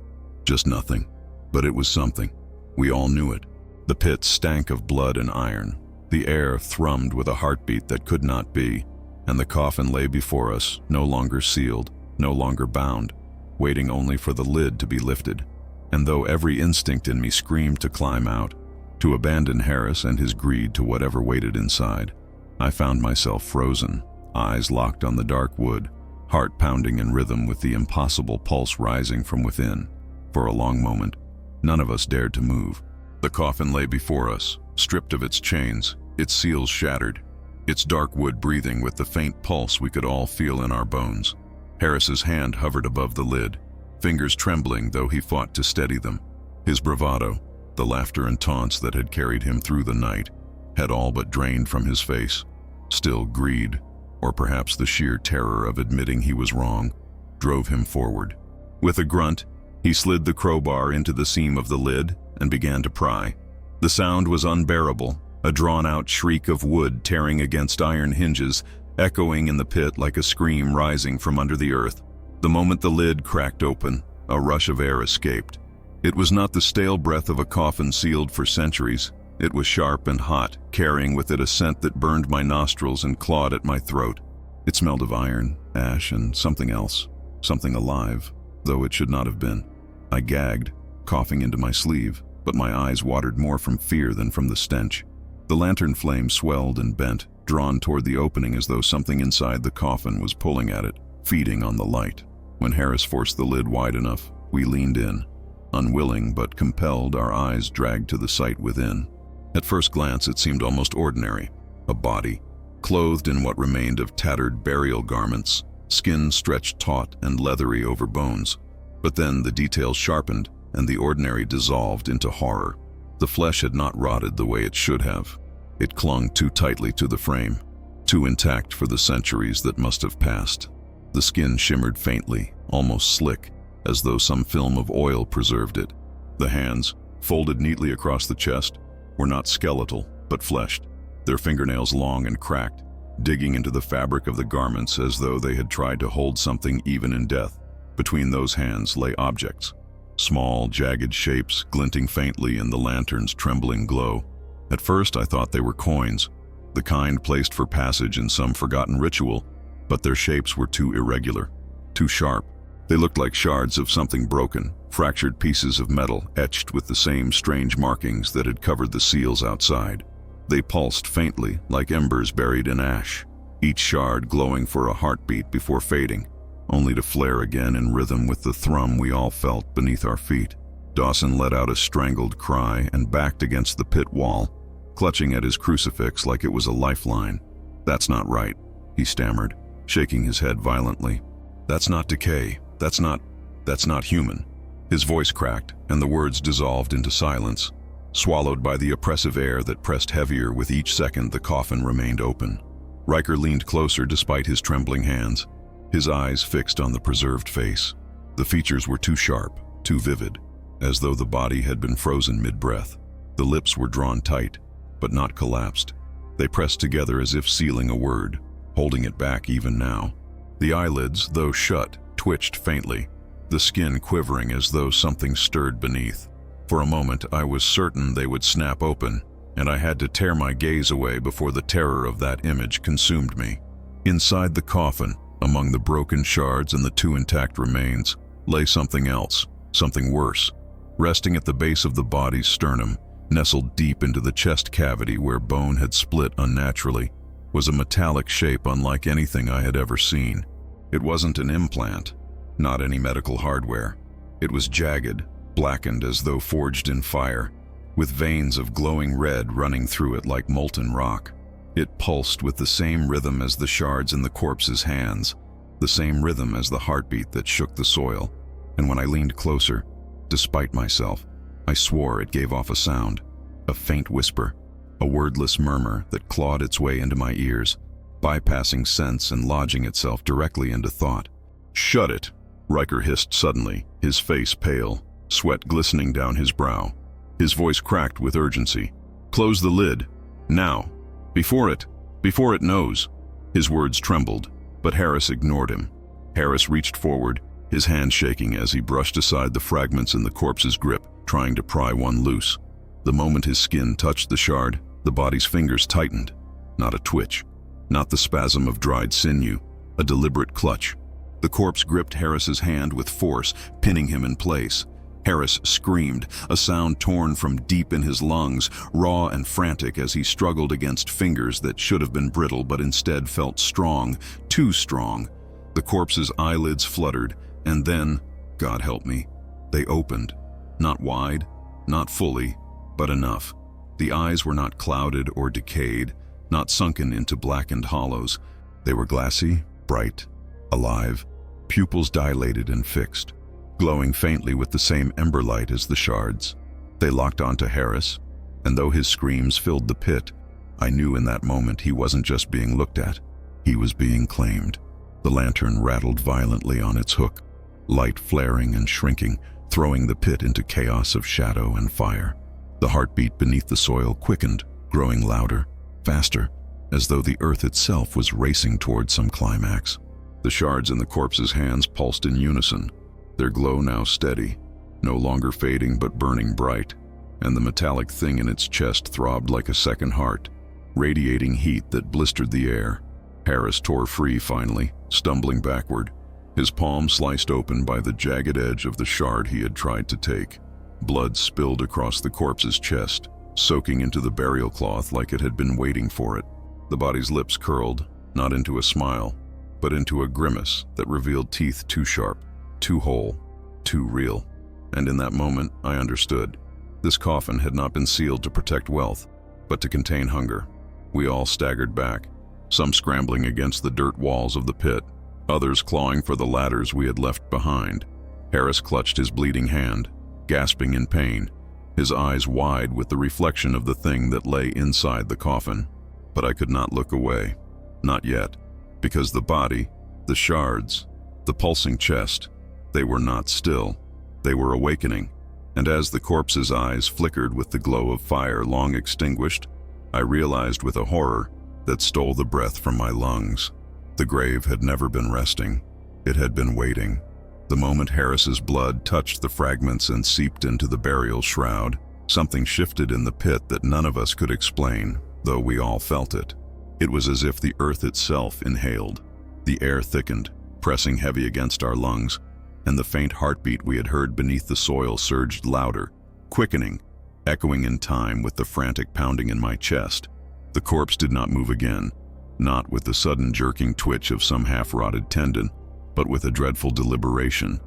nothing." But it was something. We all knew it. The pit stank of blood and iron. The air thrummed with a heartbeat that could not be, and the coffin lay before us, no longer sealed, no longer bound, waiting only for the lid to be lifted. And though every instinct in me screamed to climb out, to abandon Harris and his greed to whatever waited inside, I found myself frozen, eyes locked on the dark wood, heart pounding in rhythm with the impossible pulse rising from within. For a long moment, none of us dared to move. The coffin lay before us, stripped of its chains, its seals shattered, its dark wood breathing with the faint pulse we could all feel in our bones. Harris's hand hovered above the lid, fingers trembling though he fought to steady them. His bravado, the laughter and taunts that had carried him through the night, had all but drained from his face. Still, greed, or perhaps the sheer terror of admitting he was wrong, drove him forward. With a grunt, he slid the crowbar into the seam of the lid and began to pry. The sound was unbearable, a drawn-out shriek of wood tearing against iron hinges, echoing in the pit like a scream rising from under the earth. The moment the lid cracked open, a rush of air escaped. It was not the stale breath of a coffin sealed for centuries. It was sharp and hot, carrying with it a scent that burned my nostrils and clawed at my throat. It smelled of iron, ash, and something else, something alive, though it should not have been. I gagged, coughing into my sleeve, but my eyes watered more from fear than from the stench. The lantern flame swelled and bent, drawn toward the opening as though something inside the coffin was pulling at it, feeding on the light. When Harris forced the lid wide enough, we leaned in. Unwilling but compelled, our eyes dragged to the sight within. At first glance, it seemed almost ordinary. A body, clothed in what remained of tattered burial garments, skin stretched taut and leathery over bones. But then the details sharpened, and the ordinary dissolved into horror. The flesh had not rotted the way it should have. It clung too tightly to the frame, too intact for the centuries that must have passed. The skin shimmered faintly, almost slick, as though some film of oil preserved it. The hands, folded neatly across the chest, were not skeletal, but fleshed, their fingernails long and cracked, digging into the fabric of the garments as though they had tried to hold something even in death. Between those hands lay objects, small, jagged shapes glinting faintly in the lantern's trembling glow. At first I thought they were coins, the kind placed for passage in some forgotten ritual, but their shapes were too irregular, too sharp. They looked like shards of something broken, fractured pieces of metal etched with the same strange markings that had covered the seals outside. They pulsed faintly, like embers buried in ash, each shard glowing for a heartbeat before fading, only to flare again in rhythm with the thrum we all felt beneath our feet. Dawson let out a strangled cry and backed against the pit wall, clutching at his crucifix like it was a lifeline. "That's not right," he stammered, shaking his head violently. "That's not decay. That's not human." His voice cracked, and the words dissolved into silence, swallowed by the oppressive air that pressed heavier with each second the coffin remained open. Riker leaned closer despite his trembling hands, his eyes fixed on the preserved face. The features were too sharp, too vivid, as though the body had been frozen mid-breath. The lips were drawn tight, but not collapsed. They pressed together as if sealing a word, holding it back even now. The eyelids, though shut, twitched faintly, the skin quivering as though something stirred beneath. For a moment, I was certain they would snap open, and I had to tear my gaze away before the terror of that image consumed me. Inside the coffin, among the broken shards and the two intact remains, lay something else, something worse. Resting at the base of the body's sternum, nestled deep into the chest cavity where bone had split unnaturally, was a metallic shape unlike anything I had ever seen. It wasn't an implant, not any medical hardware. It was jagged, blackened as though forged in fire, with veins of glowing red running through it like molten rock. It pulsed with the same rhythm as the shards in the corpse's hands, the same rhythm as the heartbeat that shook the soil. And when I leaned closer, despite myself, I swore it gave off a sound, a faint whisper, a wordless murmur that clawed its way into my ears, bypassing sense and lodging itself directly into thought. "Shut it," Riker hissed suddenly, his face pale, sweat glistening down his brow. His voice cracked with urgency. "Close the lid. Now. Before it knows." His words trembled, but Harris ignored him. Harris reached forward, his hand shaking as he brushed aside the fragments in the corpse's grip, trying to pry one loose. The moment his skin touched the shard, the body's fingers tightened. Not a twitch, not the spasm of dried sinew, a deliberate clutch. The corpse gripped Harris's hand with force, pinning him in place. Harris screamed, a sound torn from deep in his lungs, raw and frantic as he struggled against fingers that should have been brittle but instead felt strong, too strong. The corpse's eyelids fluttered, and then, God help me, they opened. Not wide, not fully, but enough. The eyes were not clouded or decayed, not sunken into blackened hollows. They were glassy, bright, alive, pupils dilated and fixed, glowing faintly with the same ember light as the shards. They locked onto Harris, and though his screams filled the pit, I knew in that moment he wasn't just being looked at, he was being claimed. The lantern rattled violently on its hook, light flaring and shrinking, throwing the pit into chaos of shadow and fire. The heartbeat beneath the soil quickened, growing louder, faster, as though the earth itself was racing toward some climax. The shards in the corpse's hands pulsed in unison, their glow now steady, no longer fading but burning bright, and the metallic thing in its chest throbbed like a second heart, radiating heat that blistered the air. Harris tore free finally, stumbling backward, his palm sliced open by the jagged edge of the shard he had tried to take. Blood spilled across the corpse's chest, soaking into the burial cloth like it had been waiting for it. The body's lips curled, not into a smile, but into a grimace that revealed teeth too sharp, too whole, too real. And in that moment, I understood. This coffin had not been sealed to protect wealth, but to contain hunger. We all staggered back, some scrambling against the dirt walls of the pit, others clawing for the ladders we had left behind. Harris clutched his bleeding hand, gasping in pain, his eyes wide with the reflection of the thing that lay inside the coffin. But I could not look away. Not yet, because the body, the shards, the pulsing chest, they were not still. They were awakening, and as the corpse's eyes flickered with the glow of fire long extinguished, I realized with a horror that stole the breath from my lungs. The grave had never been resting. It had been waiting. The moment Harris's blood touched the fragments and seeped into the burial shroud, something shifted in the pit that none of us could explain, though we all felt it. It was as if the earth itself inhaled. The air thickened, pressing heavy against our lungs, and the faint heartbeat we had heard beneath the soil surged louder, quickening, echoing in time with the frantic pounding in my chest. The corpse did not move again, not with the sudden jerking twitch of some half-rotted tendon, but with a dreadful deliberation,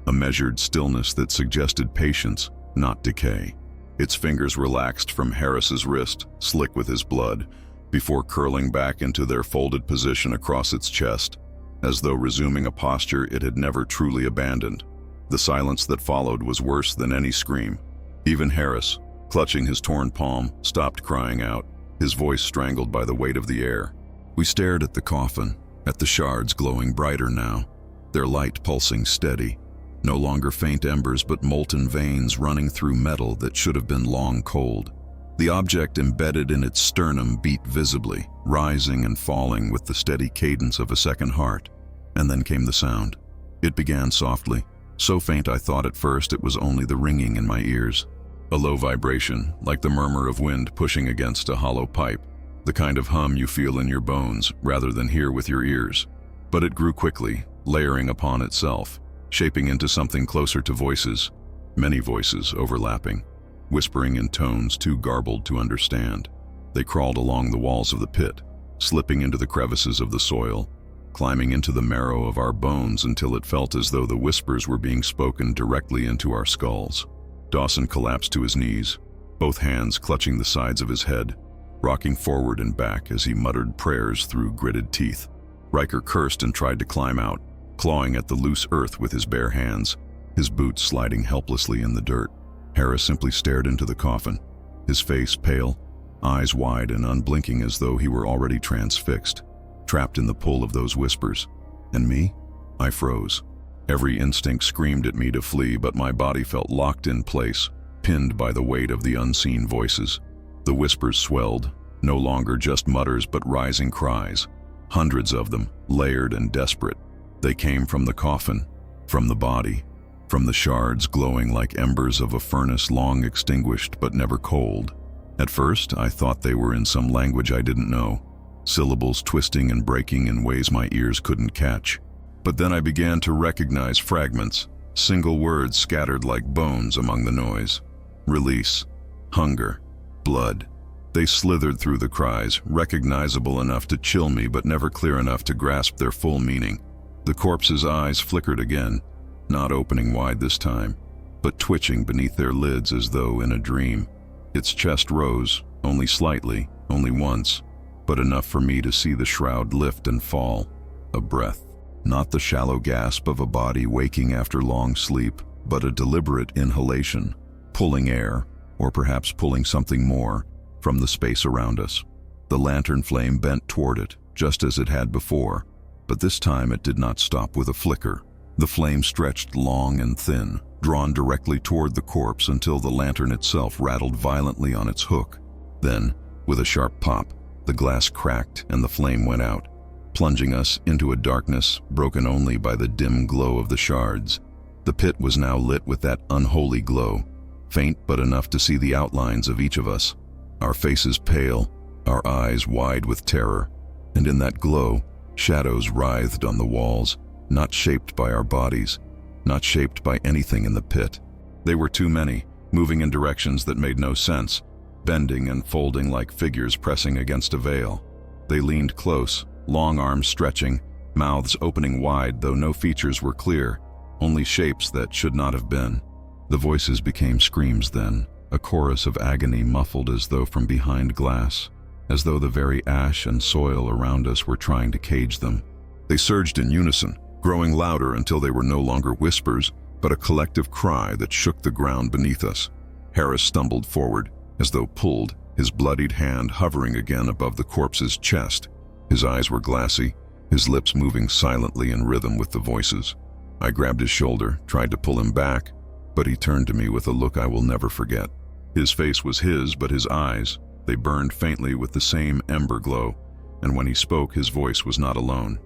a measured stillness that suggested patience, not decay. Its fingers relaxed from Harris's wrist, slick with his blood, before curling back into their folded position across its chest, as though resuming a posture it had never truly abandoned. The silence that followed was worse than any scream. Even Harris, clutching his torn palm, stopped crying out, his voice strangled by the weight of the air. We stared at the coffin, at the shards glowing brighter now, their light pulsing steady, no longer faint embers but molten veins running through metal that should have been long cold. The object embedded in its sternum beat visibly, rising and falling with the steady cadence of a second heart. And then came the sound. It began softly, so faint I thought at first it was only the ringing in my ears. A low vibration, like the murmur of wind pushing against a hollow pipe, the kind of hum you feel in your bones rather than hear with your ears. But it grew quickly, layering upon itself, shaping into something closer to voices, many voices overlapping, whispering in tones too garbled to understand. They crawled along the walls of the pit, slipping into the crevices of the soil, climbing into the marrow of our bones until it felt as though the whispers were being spoken directly into our skulls. Dawson collapsed to his knees, both hands clutching the sides of his head, rocking forward and back as he muttered prayers through gritted teeth. Riker cursed and tried to climb out, clawing at the loose earth with his bare hands, his boots sliding helplessly in the dirt. Harris simply stared into the coffin, his face pale, eyes wide and unblinking as though he were already transfixed, trapped in the pull of those whispers. And me? I froze. Every instinct screamed at me to flee, but my body felt locked in place, pinned by the weight of the unseen voices. The whispers swelled, no longer just mutters but rising cries. Hundreds of them, layered and desperate. They came from the coffin, from the body, from the shards glowing like embers of a furnace long extinguished but never cold. At first, I thought they were in some language I didn't know, syllables twisting and breaking in ways my ears couldn't catch. But then I began to recognize fragments, single words scattered like bones among the noise. Release, hunger, blood. They slithered through the cries, recognizable enough to chill me but never clear enough to grasp their full meaning. The corpse's eyes flickered again, not opening wide this time, but twitching beneath their lids as though in a dream. Its chest rose, only slightly, only once, but enough for me to see the shroud lift and fall. A breath. Not the shallow gasp of a body waking after long sleep, but a deliberate inhalation, pulling air, or perhaps pulling something more, from the space around us. The lantern flame bent toward it, just as it had before, but this time it did not stop with a flicker. The flame stretched long and thin, drawn directly toward the corpse until the lantern itself rattled violently on its hook. Then, with a sharp pop, the glass cracked and the flame went out, plunging us into a darkness broken only by the dim glow of the shards. The pit was now lit with that unholy glow, faint but enough to see the outlines of each of us, our faces pale, our eyes wide with terror, and in that glow, shadows writhed on the walls, not shaped by our bodies, not shaped by anything in the pit. They were too many, moving in directions that made no sense, bending and folding like figures pressing against a veil. They leaned close, long arms stretching, mouths opening wide though no features were clear, only shapes that should not have been. The voices became screams then, a chorus of agony muffled as though from behind glass, as though the very ash and soil around us were trying to cage them. They surged in unison, growing louder until they were no longer whispers, but a collective cry that shook the ground beneath us. Harris stumbled forward, as though pulled, his bloodied hand hovering again above the corpse's chest. His eyes were glassy, his lips moving silently in rhythm with the voices. I grabbed his shoulder, tried to pull him back, but he turned to me with a look I will never forget. His face was his, but his eyes, they burned faintly with the same ember glow, and when he spoke, his voice was not alone.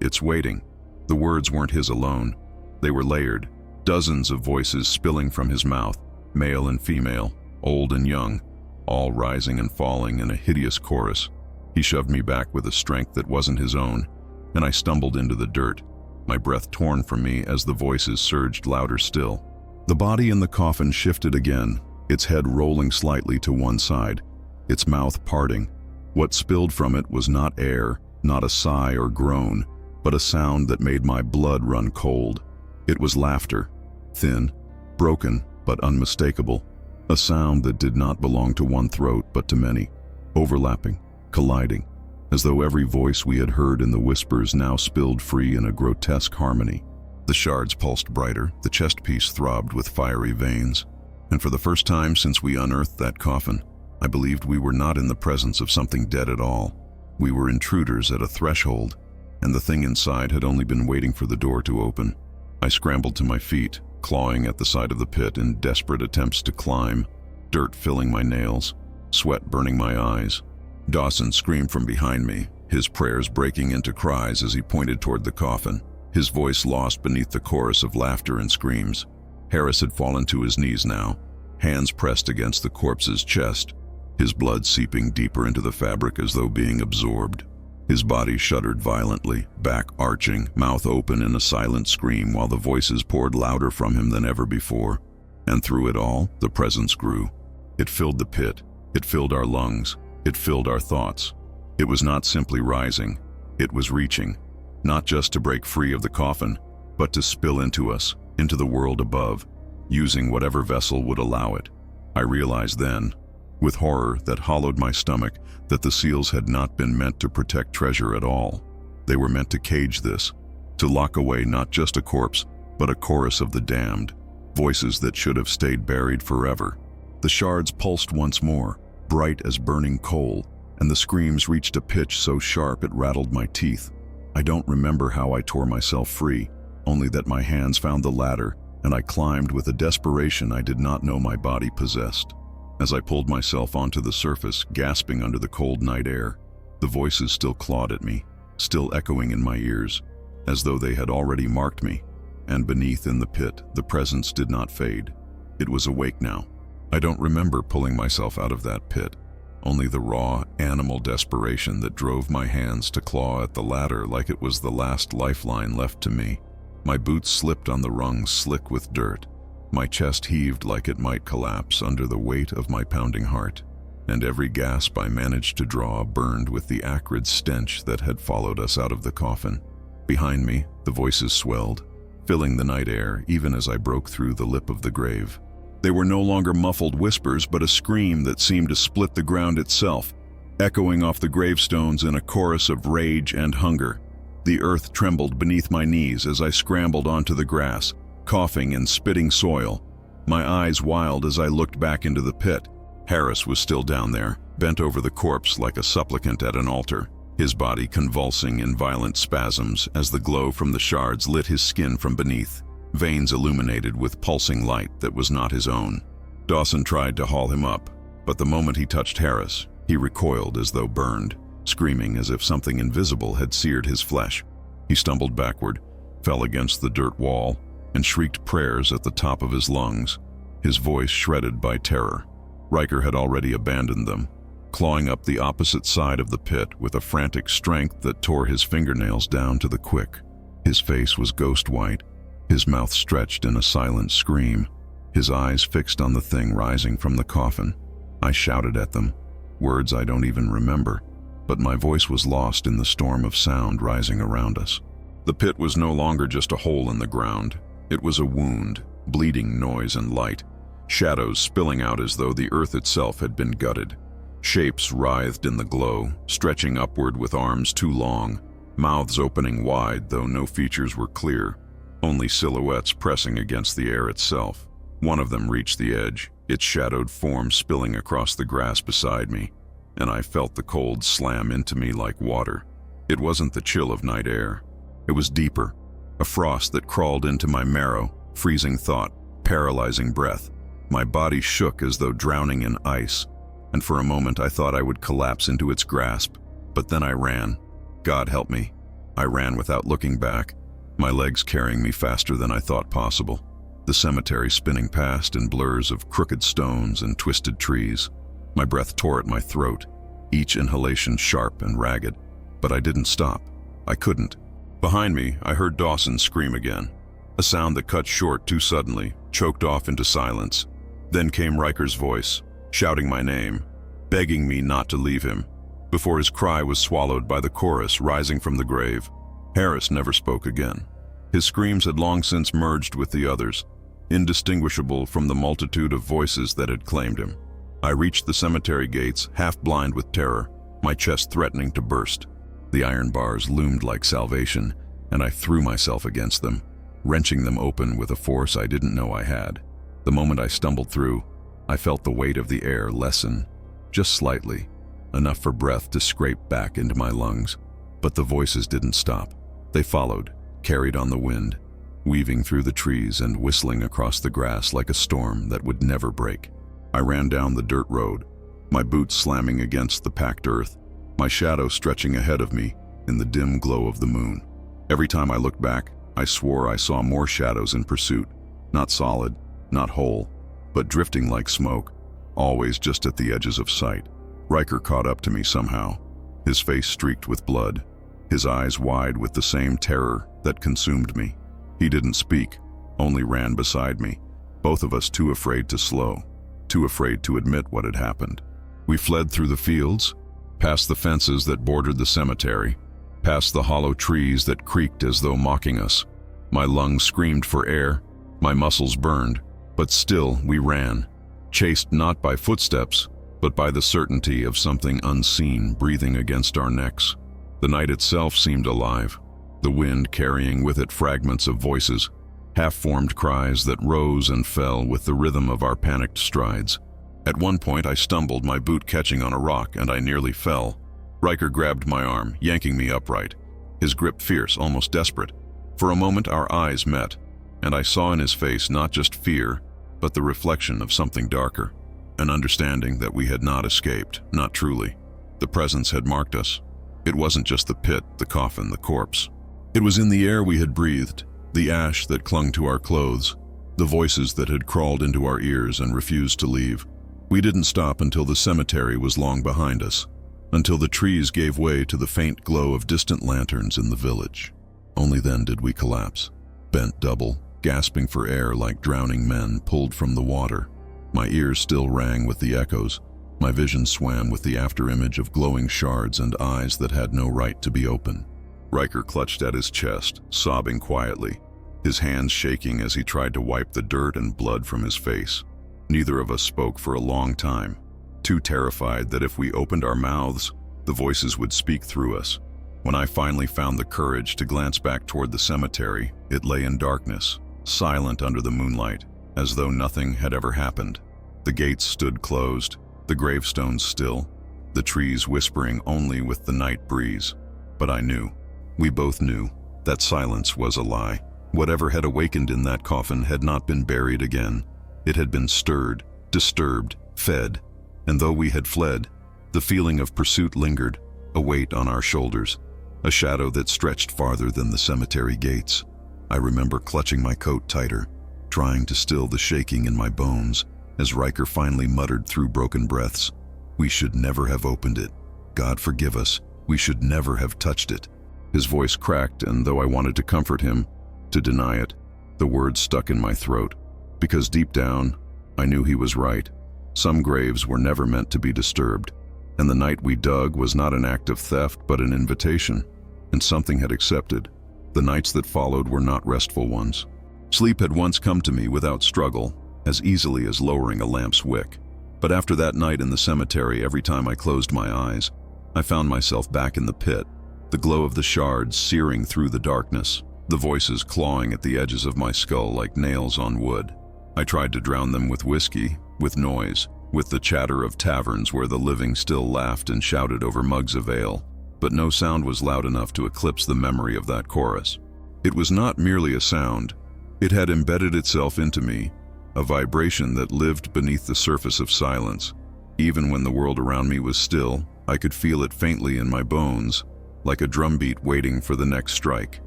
It's waiting. The words weren't his alone. They were layered, dozens of voices spilling from his mouth, male and female, old and young, all rising and falling in a hideous chorus. He shoved me back with a strength that wasn't his own, and I stumbled into the dirt, my breath torn from me as the voices surged louder still. The body in the coffin shifted again, its head rolling slightly to one side, its mouth parting. What spilled from it was not air, not a sigh or groan, but a sound that made my blood run cold. It was laughter, thin, broken, but unmistakable, a sound that did not belong to one throat but to many, overlapping, colliding, as though every voice we had heard in the whispers now spilled free in a grotesque harmony. The shards pulsed brighter, the chest piece throbbed with fiery veins, and for the first time since we unearthed that coffin, I believed we were not in the presence of something dead at all. We were intruders at a threshold, and the thing inside had only been waiting for the door to open. I scrambled to my feet, clawing at the side of the pit in desperate attempts to climb, dirt filling my nails, sweat burning my eyes. Dawson screamed from behind me, his prayers breaking into cries as he pointed toward the coffin, his voice lost beneath the chorus of laughter and screams. Harris had fallen to his knees now, hands pressed against the corpse's chest, his blood seeping deeper into the fabric as though being absorbed. His body shuddered violently, back arching, mouth open in a silent scream while the voices poured louder from him than ever before. And through it all, the presence grew. It filled the pit, it filled our lungs, it filled our thoughts. It was not simply rising, it was reaching, not just to break free of the coffin, but to spill into us, into the world above, using whatever vessel would allow it. I realized then, with horror that hollowed my stomach that the seals had not been meant to protect treasure at all. They were meant to cage this, to lock away not just a corpse, but a chorus of the damned, voices that should have stayed buried forever. The shards pulsed once more, bright as burning coal, and the screams reached a pitch so sharp it rattled my teeth. I don't remember how I tore myself free, only that my hands found the ladder, and I climbed with a desperation I did not know my body possessed. As I pulled myself onto the surface, gasping under the cold night air, the voices still clawed at me, still echoing in my ears, as though they had already marked me. And beneath in the pit, the presence did not fade. It was awake now. I don't remember pulling myself out of that pit, only the raw, animal desperation that drove my hands to claw at the ladder like it was the last lifeline left to me. My boots slipped on the rungs slick with dirt. My chest heaved like it might collapse under the weight of my pounding heart, and every gasp I managed to draw burned with the acrid stench that had followed us out of the coffin. Behind me, the voices swelled, filling the night air even as I broke through the lip of the grave. They were no longer muffled whispers, but a scream that seemed to split the ground itself, echoing off the gravestones in a chorus of rage and hunger. The earth trembled beneath my knees as I scrambled onto the grass, coughing and spitting soil, my eyes wild as I looked back into the pit. Harris was still down there, bent over the corpse like a supplicant at an altar, his body convulsing in violent spasms as the glow from the shards lit his skin from beneath, veins illuminated with pulsing light that was not his own. Dawson tried to haul him up, but the moment he touched Harris, he recoiled as though burned, screaming as if something invisible had seared his flesh. He stumbled backward, fell against the dirt wall, and shrieked prayers at the top of his lungs, his voice shredded by terror. Riker had already abandoned them, clawing up the opposite side of the pit with a frantic strength that tore his fingernails down to the quick. His face was ghost white, his mouth stretched in a silent scream, his eyes fixed on the thing rising from the coffin. I shouted at them, words I don't even remember, but my voice was lost in the storm of sound rising around us. The pit was no longer just a hole in the ground. It was a wound, bleeding noise and light, shadows spilling out as though the earth itself had been gutted. Shapes writhed in the glow, stretching upward with arms too long, mouths opening wide though no features were clear, only silhouettes pressing against the air itself. One of them reached the edge, its shadowed form spilling across the grass beside me, and I felt the cold slam into me like water. It wasn't the chill of night air. It was deeper, a frost that crawled into my marrow, freezing thought, paralyzing breath. My body shook as though drowning in ice, and for a moment I thought I would collapse into its grasp. But then I ran. God help me. I ran without looking back, my legs carrying me faster than I thought possible. The cemetery spinning past in blurs of crooked stones and twisted trees. My breath tore at my throat, each inhalation sharp and ragged. But I didn't stop. I couldn't. Behind me, I heard Dawson scream again, a sound that cut short too suddenly, choked off into silence. Then came Riker's voice, shouting my name, begging me not to leave him, before his cry was swallowed by the chorus rising from the grave. Harris never spoke again. His screams had long since merged with the others, indistinguishable from the multitude of voices that had claimed him. I reached the cemetery gates, half blind with terror, my chest threatening to burst. The iron bars loomed like salvation, and I threw myself against them, wrenching them open with a force I didn't know I had. The moment I stumbled through, I felt the weight of the air lessen, just slightly, enough for breath to scrape back into my lungs. But the voices didn't stop. They followed, carried on the wind, weaving through the trees and whistling across the grass like a storm that would never break. I ran down the dirt road, my boots slamming against the packed earth, my shadow stretching ahead of me in the dim glow of the moon. Every time I looked back, I swore I saw more shadows in pursuit, not solid, not whole, but drifting like smoke, always just at the edges of sight. Riker caught up to me somehow, his face streaked with blood, his eyes wide with the same terror that consumed me. He didn't speak, only ran beside me, both of us too afraid to slow, too afraid to admit what had happened. We fled through the fields, past the fences that bordered the cemetery, past the hollow trees that creaked as though mocking us. My lungs screamed for air, my muscles burned, but still we ran, chased not by footsteps, but by the certainty of something unseen breathing against our necks. The night itself seemed alive, the wind carrying with it fragments of voices, half-formed cries that rose and fell with the rhythm of our panicked strides. At one point I stumbled, my boot catching on a rock, and I nearly fell. Riker grabbed my arm, yanking me upright, his grip fierce, almost desperate. For a moment our eyes met, and I saw in his face not just fear, but the reflection of something darker, an understanding that we had not escaped, not truly. The presence had marked us. It wasn't just the pit, the coffin, the corpse. It was in the air we had breathed, the ash that clung to our clothes, the voices that had crawled into our ears and refused to leave. We didn't stop until the cemetery was long behind us, until the trees gave way to the faint glow of distant lanterns in the village. Only then did we collapse, bent double, gasping for air like drowning men pulled from the water. My ears still rang with the echoes. My vision swam with the afterimage of glowing shards and eyes that had no right to be open. Riker clutched at his chest, sobbing quietly, his hands shaking as he tried to wipe the dirt and blood from his face. Neither of us spoke for a long time, too terrified that if we opened our mouths, the voices would speak through us. When I finally found the courage to glance back toward the cemetery, it lay in darkness, silent under the moonlight, as though nothing had ever happened. The gates stood closed, the gravestones still, the trees whispering only with the night breeze. But I knew, we both knew, that silence was a lie. Whatever had awakened in that coffin had not been buried again. It had been stirred, disturbed, fed, and though we had fled, the feeling of pursuit lingered, a weight on our shoulders, a shadow that stretched farther than the cemetery gates. I remember clutching my coat tighter, trying to still the shaking in my bones, as Riker finally muttered through broken breaths, "We should never have opened it. God forgive us, we should never have touched it." His voice cracked, and though I wanted to comfort him, to deny it, the words stuck in my throat, because deep down, I knew he was right. Some graves were never meant to be disturbed, and the night we dug was not an act of theft but an invitation, and something had accepted. The nights that followed were not restful ones. Sleep had once come to me without struggle, as easily as lowering a lamp's wick. But after that night in the cemetery, every time I closed my eyes, I found myself back in the pit, the glow of the shards searing through the darkness, the voices clawing at the edges of my skull like nails on wood. I tried to drown them with whiskey, with noise, with the chatter of taverns where the living still laughed and shouted over mugs of ale, but no sound was loud enough to eclipse the memory of that chorus. It was not merely a sound. It had embedded itself into me, a vibration that lived beneath the surface of silence. Even when the world around me was still, I could feel it faintly in my bones, like a drumbeat waiting for the next strike.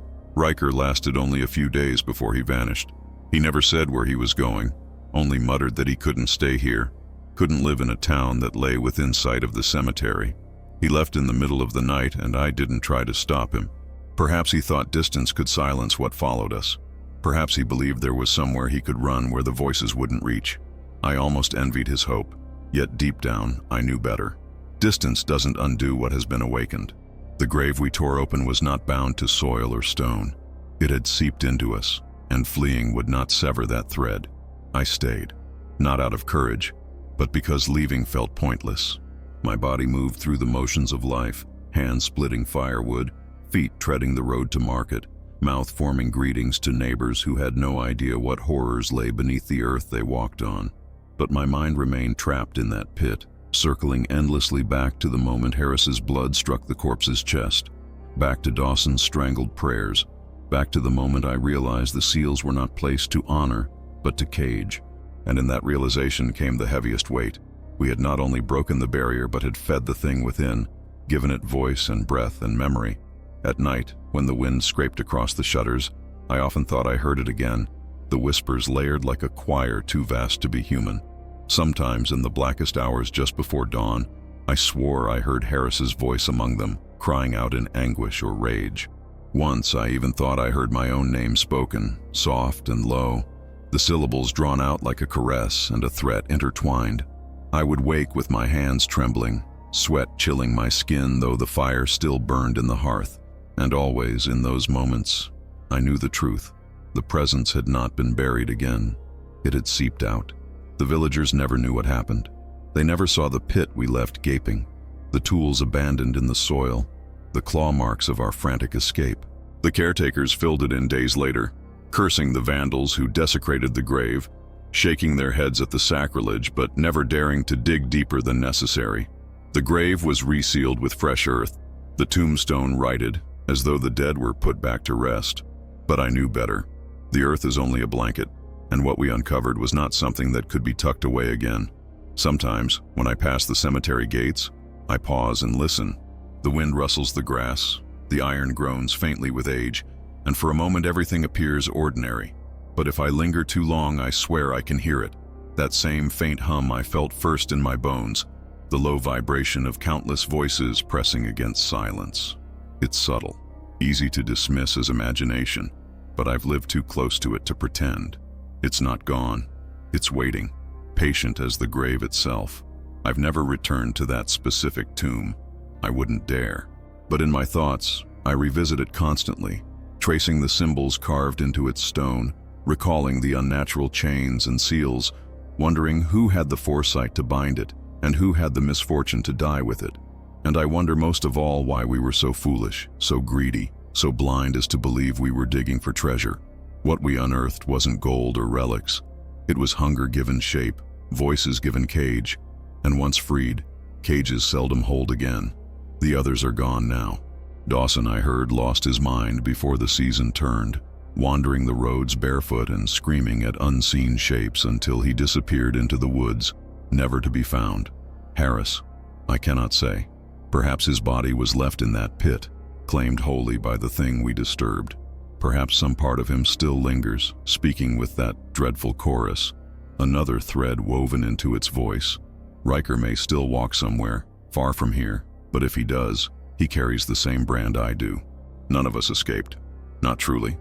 Riker lasted only a few days before he vanished. He never said where he was going, only muttered that he couldn't stay here, couldn't live in a town that lay within sight of the cemetery. He left in the middle of the night, and I didn't try to stop him. Perhaps he thought distance could silence what followed us. Perhaps he believed there was somewhere he could run where the voices wouldn't reach. I almost envied his hope, yet deep down, I knew better. Distance doesn't undo what has been awakened. The grave we tore open was not bound to soil or stone. It had seeped into us, and fleeing would not sever that thread. I stayed, not out of courage, but because leaving felt pointless. My body moved through the motions of life, hands splitting firewood, feet treading the road to market, mouth forming greetings to neighbors who had no idea what horrors lay beneath the earth they walked on. But my mind remained trapped in that pit, circling endlessly back to the moment Harris's blood struck the corpse's chest, back to Dawson's strangled prayers, back to the moment I realized the seals were not placed to honor, but to cage. And in that realization came the heaviest weight. We had not only broken the barrier, but had fed the thing within, given it voice and breath and memory. At night, when the wind scraped across the shutters, I often thought I heard it again, the whispers layered like a choir too vast to be human. Sometimes, in the blackest hours just before dawn, I swore I heard Harris's voice among them, crying out in anguish or rage. Once I even thought I heard my own name spoken, soft and low, the syllables drawn out like a caress and a threat intertwined. I would wake with my hands trembling, sweat chilling my skin though the fire still burned in the hearth. And always, in those moments, I knew the truth. The presence had not been buried again. It had seeped out. The villagers never knew what happened. They never saw the pit we left gaping, the tools abandoned in the soil, the claw marks of our frantic escape. The caretakers filled it in days later, cursing the vandals who desecrated the grave, shaking their heads at the sacrilege but never daring to dig deeper than necessary. The grave was resealed with fresh earth, the tombstone righted, as though the dead were put back to rest. But I knew better. The earth is only a blanket, and what we uncovered was not something that could be tucked away again. Sometimes, when I pass the cemetery gates, I pause and listen. The wind rustles the grass, the iron groans faintly with age, and for a moment everything appears ordinary. But if I linger too long, I swear I can hear it. That same faint hum I felt first in my bones, the low vibration of countless voices pressing against silence. It's subtle, easy to dismiss as imagination, but I've lived too close to it to pretend. It's not gone. It's waiting, patient as the grave itself. I've never returned to that specific tomb. I wouldn't dare. But in my thoughts, I revisit it constantly, tracing the symbols carved into its stone, recalling the unnatural chains and seals, wondering who had the foresight to bind it and who had the misfortune to die with it. And I wonder most of all why we were so foolish, so greedy, so blind as to believe we were digging for treasure. What we unearthed wasn't gold or relics. It was hunger given shape, voices given cage, and once freed, cages seldom hold again. The others are gone now. Dawson, I heard, lost his mind before the season turned, wandering the roads barefoot and screaming at unseen shapes until he disappeared into the woods, never to be found. Harris, I cannot say. Perhaps his body was left in that pit, claimed wholly by the thing we disturbed. Perhaps some part of him still lingers, speaking with that dreadful chorus, another thread woven into its voice. Riker may still walk somewhere, far from here, but if he does, he carries the same brand I do. None of us escaped. Not truly.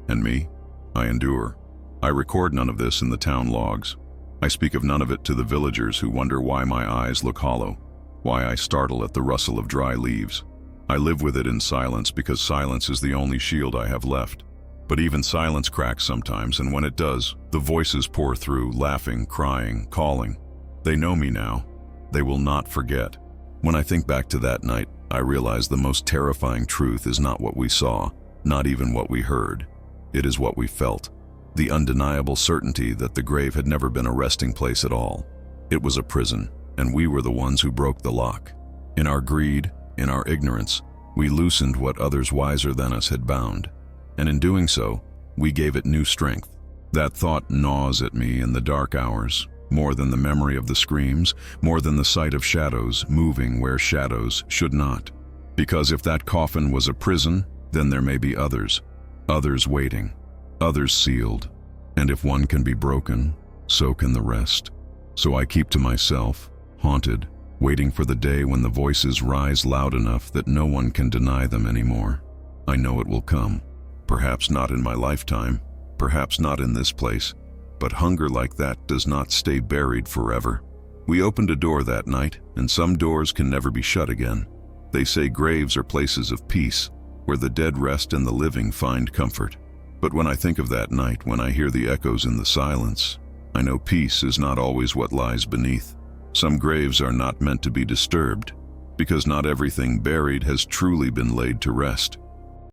And me? I endure. I record none of this in the town logs. I speak of none of it to the villagers who wonder why my eyes look hollow, why I startle at the rustle of dry leaves. I live with it in silence because silence is the only shield I have left. But even silence cracks sometimes, and when it does, the voices pour through, laughing, crying, calling. They know me now. They will not forget. When I think back to that night, I realize the most terrifying truth is not what we saw, not even what we heard. It is what we felt. The undeniable certainty that the grave had never been a resting place at all. It was a prison, and we were the ones who broke the lock. In our greed, in our ignorance, we loosened what others wiser than us had bound. And in doing so, we gave it new strength. That thought gnaws at me in the dark hours, more than the memory of the screams, more than the sight of shadows moving where shadows should not. Because if that coffin was a prison, then there may be others waiting, others sealed. And if one can be broken, so can the rest. So I keep to myself, haunted, waiting for the day when the voices rise loud enough that no one can deny them anymore. I know it will come. Perhaps not in my lifetime, perhaps not in this place, but hunger like that does not stay buried forever. We opened a door that night, and some doors can never be shut again. They say graves are places of peace, where the dead rest and the living find comfort. But when I think of that night, when I hear the echoes in the silence, I know peace is not always what lies beneath. Some graves are not meant to be disturbed, because not everything buried has truly been laid to rest.